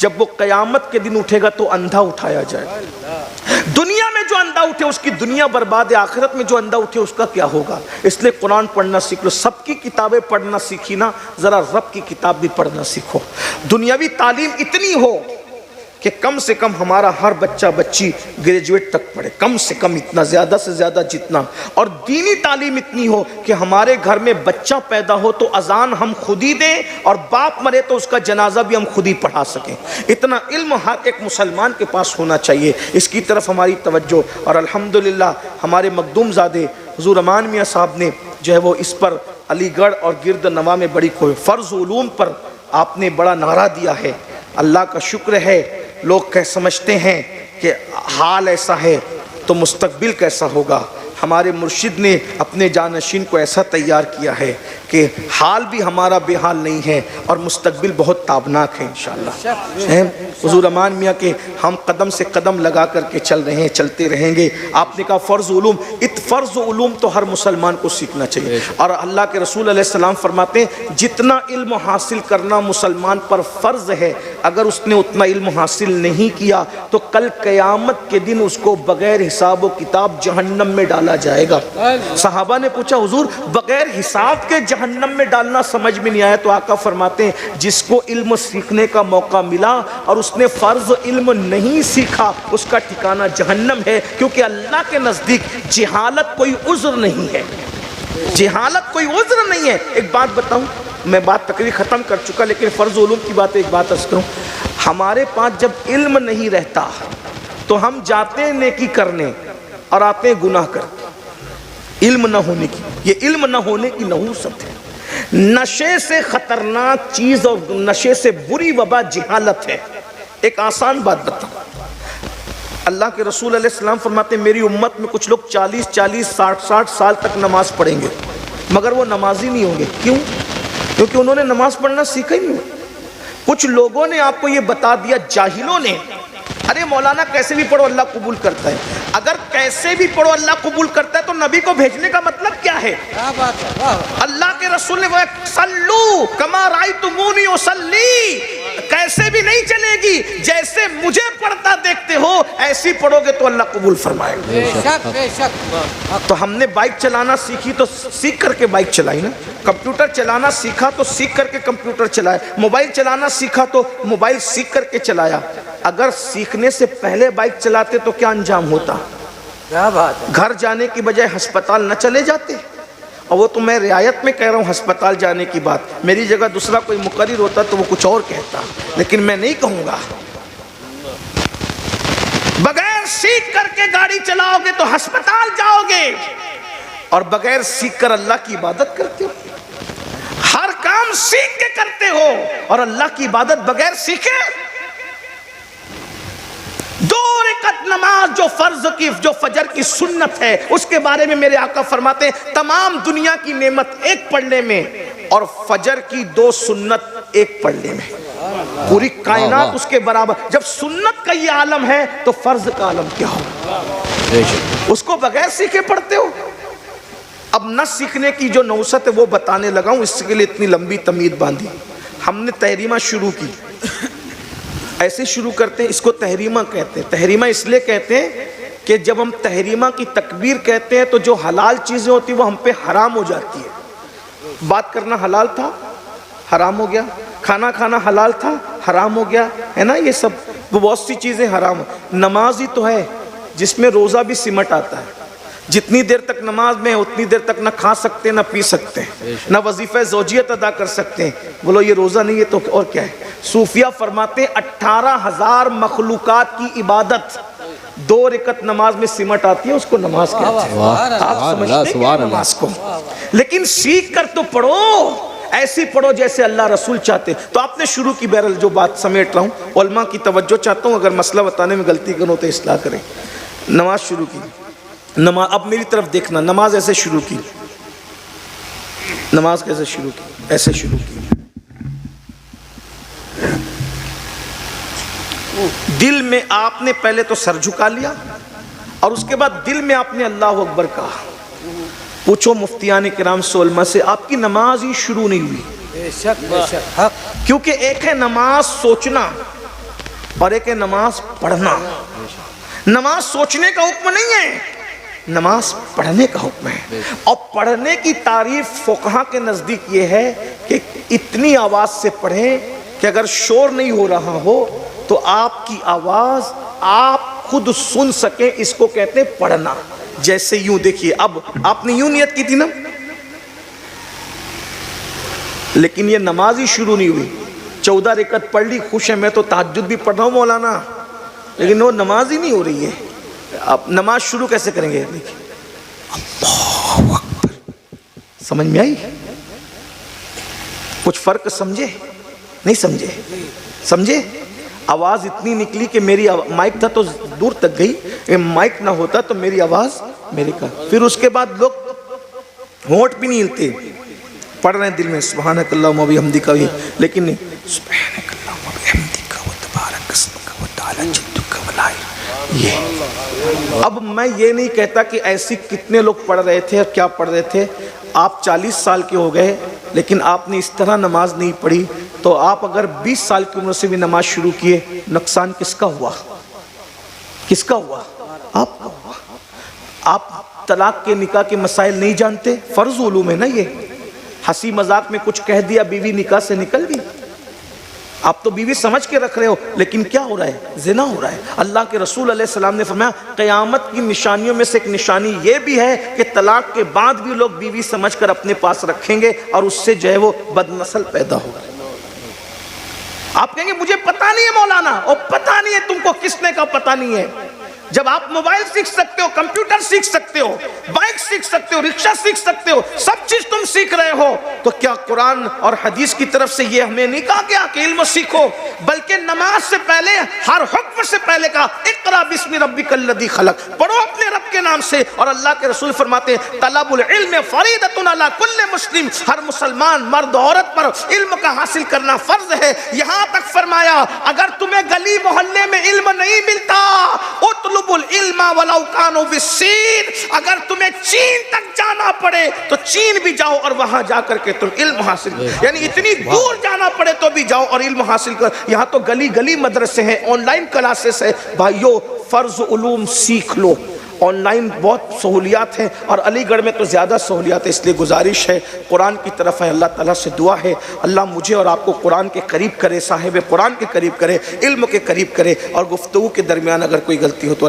جب وہ قیامت کے دن اٹھے گا تو اندھا اٹھایا جائے گا. دنیا میں جو اندھا اٹھے اس کی دنیا برباد ہے، آخرت میں جو اندھا اٹھے اس کا کیا ہوگا؟ اس لیے قرآن پڑھنا سیکھ لو. سب کی کتابیں پڑھنا سیکھی نا، ذرا رب کی کتاب بھی پڑھنا سیکھو. دنیاوی تعلیم اتنی ہو کہ کم سے کم ہمارا ہر بچہ بچی گریجویٹ تک پڑھے، کم سے کم اتنا، زیادہ سے زیادہ جتنا. اور دینی تعلیم اتنی ہو کہ ہمارے گھر میں بچہ پیدا ہو تو اذان ہم خود ہی دیں، اور باپ مرے تو اس کا جنازہ بھی ہم خود ہی پڑھا سکیں. اتنا علم ہر ایک مسلمان کے پاس ہونا چاہیے. اس کی طرف ہماری توجہ. اور الحمدللہ ہمارے مخدوم زادے حضور امان میاں صاحب نے جو ہے وہ اس پر علی گڑھ اور گرد نواح میں بڑی کوئی فرض علوم پر آپ نے بڑا نعرہ دیا ہے. اللہ کا شکر ہے. لوگ سمجھتے ہیں کہ حال ایسا ہے تو مستقبل کیسا ہوگا. ہمارے مرشد نے اپنے جانشین کو ایسا تیار کیا ہے کہ حال بھی ہمارا بے حال نہیں ہے اور مستقبل بہت تابناک ہے انشاءاللہ. حضور امان میاں کے ہم قدم سے قدم لگا کر کے چل رہے ہیں، چلتے رہیں گے. آپ نے کہا فرض علوم، فرض علوم تو ہر مسلمان کو سیکھنا چاہیے. اور اللہ کے رسول علیہ السلام فرماتے ہیں جتنا علم حاصل کرنا مسلمان پر فرض ہے، اگر اس نے اتنا علم حاصل نہیں کیا تو کل قیامت کے دن اس کو بغیر حساب و کتاب جہنم میں ڈالا جائے گا. صحابہ نے پوچھا حضور بغیر حساب کے جہنم میں ڈالنا سمجھ میں نہیں آیا. تو آقا فرماتے ہیں جس کو علم سیکھنے کا موقع ملا اور اس نے فرض علم نہیں سیکھا اس کا ٹھکانہ جہنم ہے. کیونکہ اللہ کے نزدیک جہالت کوئی عذر نہیں ہے، جہالت کوئی عذر نہیں ہے. ایک بات بتاؤں، میں بات تقریر ختم کر چکا لیکن فرض علوم کی بات ایک بات عرض کروں. ہمارے پاس جب علم نہیں رہتا تو ہم جاتے ہیں نیکی کرنے اور آتے ہیں گناہ کرتے. علم نہ ہونے کی، یہ علم نہ ہونے کی نحوست ہے. نشے سے خطرناک چیز اور نشے سے بری وبا جہالت ہے. ایک آسان بات بتاؤں، اللہ کے رسول علیہ السلام فرماتے ہیں میری امت میں کچھ لوگ 40 60 سال تک نماز پڑھیں گے مگر وہ نمازی نہیں ہوں گے. کیوں؟ کیونکہ انہوں نے نماز پڑھنا سیکھا ہی نہیں. کچھ لوگوں نے آپ کو یہ بتا دیا، جاہلوں نے، ارے مولانا کیسے بھی پڑھو اللہ قبول کرتا ہے. اگر کیسے بھی پڑھو اللہ قبول کرتا ہے تو نبی کو بھیجنے کا مطلب کیا ہے؟ کیا بات ہے، واہ. اللہ کے رسول نے وہ صلو کما رأیتمونی اصلی، کیسے بھی نہیں چلے گی، جیسے مجھے پڑھتا دیکھتے ہو ایسی پڑھو گے تو اللہ قبول فرمائے گا. بے شک بے شک. تو ہم نے بائک چلانا سیکھی تو سیکھ کر کے بائک چلائی نا. کمپیوٹر چلانا سیکھا تو سیکھ کر کے کمپیوٹر چلایا. موبائل چلانا سیکھا تو موبائل سیکھ کر کے چلایا. اگر سیکھنے سے پہلے بائک چلاتے تو کیا انجام ہوتا؟ کیا بات ہے. گھر جانے کی بجائے ہسپتال نہ چلے جاتے؟ اور وہ تو میں رعایت میں کہہ رہا ہوں ہسپتال جانے کی بات. میری جگہ دوسرا کوئی مقرر ہوتا تو وہ کچھ اور کہتا، لیکن میں نہیں کہوں گا. بغیر سیکھ کر کے گاڑی چلاؤ گے تو ہسپتال جاؤ گے، اور بغیر سیکھ کر اللہ کی عبادت کرتے ہو. ہر کام سیکھ کے کرتے ہو اور اللہ کی عبادت بغیر سیکھے. 2 رکعت نماز جو فرض کی، جو فجر کی سنت ہے، اس کے بارے میں میرے آقا فرماتے ہیں تمام دنیا کی نعمت ایک پڑھنے میں اور فجر کی 2 سنت ایک پڑھنے میں، پوری کائنات اس کے برابر. جب سنت کا یہ عالم ہے تو فرض کا عالم کیا ہو؟ اس کو بغیر سیکھے پڑھتے ہو. اب نہ سیکھنے کی جو نوست ہے وہ بتانے لگا ہوں، اس کے لیے اتنی لمبی تمہید باندھی. ہم نے تحریمہ شروع کی، ایسے شروع کرتے ہیں، اس کو تحریمہ کہتے ہیں. تحریمہ اس لیے کہتے ہیں کہ جب ہم تحریمہ کی تکبیر کہتے ہیں تو جو حلال چیزیں ہوتی وہ ہم پہ حرام ہو جاتی ہے. بات کرنا حلال تھا، حرام ہو گیا. کھانا کھانا حلال تھا، حرام ہو گیا، ہے نا. یہ سب بہت سی چیزیں حرام. نماز ہی تو ہے جس میں روزہ بھی سمٹ آتا ہے. جتنی دیر تک نماز میں اتنی دیر تک نہ کھا سکتے نہ پی سکتے نہ وظیفہ زوجیت ادا کر سکتے ہیں. بولو یہ روزہ نہیں ہے تو اور کیا ہے؟ صوفیہ فرماتے ہیں 18,000 مخلوقات کی عبادت 2 رکعت نماز میں سمٹ آتی ہے، اس کو نماز کہتے ہیں. آپ سمجھتے ہیں نماز کو، لیکن سیکھ کر تو پڑھو، ایسی پڑھو جیسے اللہ رسول چاہتے. تو آپ نے شروع کی، بہرحال جو بات سمیٹ رہا ہوں علماء کی توجہ چاہتا ہوں، اگر مسئلہ بتانے میں غلطی کروں تو اصلاح کریں. نماز شروع کی، نماز اب میری طرف دیکھنا. نماز ایسے شروع کی، نماز کیسے شروع کی؟ ایسے شروع کی. دل میں آپ نے پہلے تو سر جھکا لیا اور اس کے بعد دل میں آپ نے اللہ اکبر کہا. پوچھو مفتیان کرام سے، علماء سے، آپ کی نماز ہی شروع نہیں ہوئی. بے شک بے شک. حق. کیونکہ ایک ہے نماز سوچنا اور ایک ہے نماز پڑھنا. نماز سوچنے کا حکم نہیں ہے، نماز پڑھنے کا حکم ہے. اور پڑھنے کی تعریف فقہا کے نزدیک یہ ہے کہ اتنی آواز سے پڑھیں کہ اگر شور نہیں ہو رہا ہو تو آپ کی آواز آپ خود سن سکیں، اس کو کہتے ہیں پڑھنا. جیسے یوں دیکھیے، اب آپ نے یوں نیت کی تھی نا، لیکن یہ نماز ہی شروع نہیں ہوئی. 14 رکعت پڑھ لی، خوش ہے میں تو تہجد بھی پڑھ رہا ہوں مولانا، لیکن وہ نماز ہی نہیں ہو رہی ہے. آپ نماز شروع کیسے کریں گے؟ دیکھیے اللہ اکبر. سمجھ میں آئی؟ کچھ فرق سمجھے؟ نہیں سمجھے؟ سمجھے؟ آواز اتنی نکلی کہ میری مائک تھا تو دور تک گئی، مائک نہ ہوتا تو میری آواز میرے کا. پھر اس کے بعد لوگ ہونٹ بھی نہیں ہلتے، پڑھ رہے ہیں دل میں سبحانک اللہم و بحمدک، لیکن نہیں سبحانک اللہم و بحمدک و تبارک اسمک و تعالی جدک و لا الہ. یہ اب میں یہ نہیں کہتا کہ ایسی کتنے لوگ پڑھ رہے تھے اور کیا پڑھ رہے تھے. آپ 40 سال کے ہو گئے لیکن آپ نے اس طرح نماز نہیں پڑھی، تو آپ اگر 20 سال کی عمر سے بھی نماز شروع کیے، نقصان کس کا ہوا؟ کس کا ہوا؟ آپ کا ہوا. آپ طلاق کے نکاح کے مسائل نہیں جانتے؟ فرض علوم ہے نا یہ. ہنسی مذاق میں کچھ کہہ دیا، بیوی نکاح سے نکل گئی. آپ تو بیوی سمجھ کے رکھ رہے ہو، لیکن کیا ہو رہا ہے؟ زنا ہو رہا ہے. اللہ کے رسول علیہ السلام نے فرمایا قیامت کی نشانیوں میں سے ایک نشانی یہ بھی ہے کہ طلاق کے بعد بھی لوگ بیوی سمجھ کر اپنے پاس رکھیں گے اور اس سے جو ہے وہ بد نسل پیدا ہوگا. آپ کہیں گے مجھے پتا نہیں ہے مولانا. اور پتا نہیں ہے تم کو، کس نے کا پتا نہیں ہے؟ جب آپ موبائل سیکھ سکتے ہو، کمپیوٹر سیکھ سکتے ہو، بائک سیکھ سکتے ہو، رکشہ سیکھ سکتے ہو، سب چیز تم سیکھ رہے ہو، تو کیا قرآن اور حدیث کی طرف سے یہ ہمیں نہیں کہا گیا کہ علم سیکھو؟ بلکہ نماز سے پہلے، ہر حکم سے پہلے کہا اقرا بسم ربک الذی خلق، پڑھو اپنے رب کے نام سے. اور اللہ کے رسول فرماتے ہیں طلب العلم فریضۃ علی کل مسلم، ہر مسلمان مرد عورت پر علم کا حاصل کرنا فرض ہے. یہاں تک فرمایا اگر تمہیں گلی محلے میں علم نہیں ملتا، اطلب العلم ولو کانوا بالصین، اگر تمہیں چین تک جانا پڑے تو چین بھی جاؤ اور وہاں جا کر کے تم علم حاصل کرو. یعنی اتنی دور جانا پڑے تو بھی جاؤ اور علم حاصل کرو. یہاں تو گلی گلی مدرسے ہیں، آن لائن کلاسز ہے. بھائیو فرض علوم سیکھ لو. آن لائن بہت سہولیات ہیں اور علی گڑھ میں تو زیادہ سہولیات ہے. اس لیے گزارش ہے قرآن کی طرف ہے. اللہ تعالیٰ سے دعا ہے اللہ مجھے اور آپ کو قرآن کے قریب کرے، صاحب قرآن کے قریب کرے، علم کے قریب کرے. اور گفتگو کے درمیان اگر کوئی غلطی ہو تو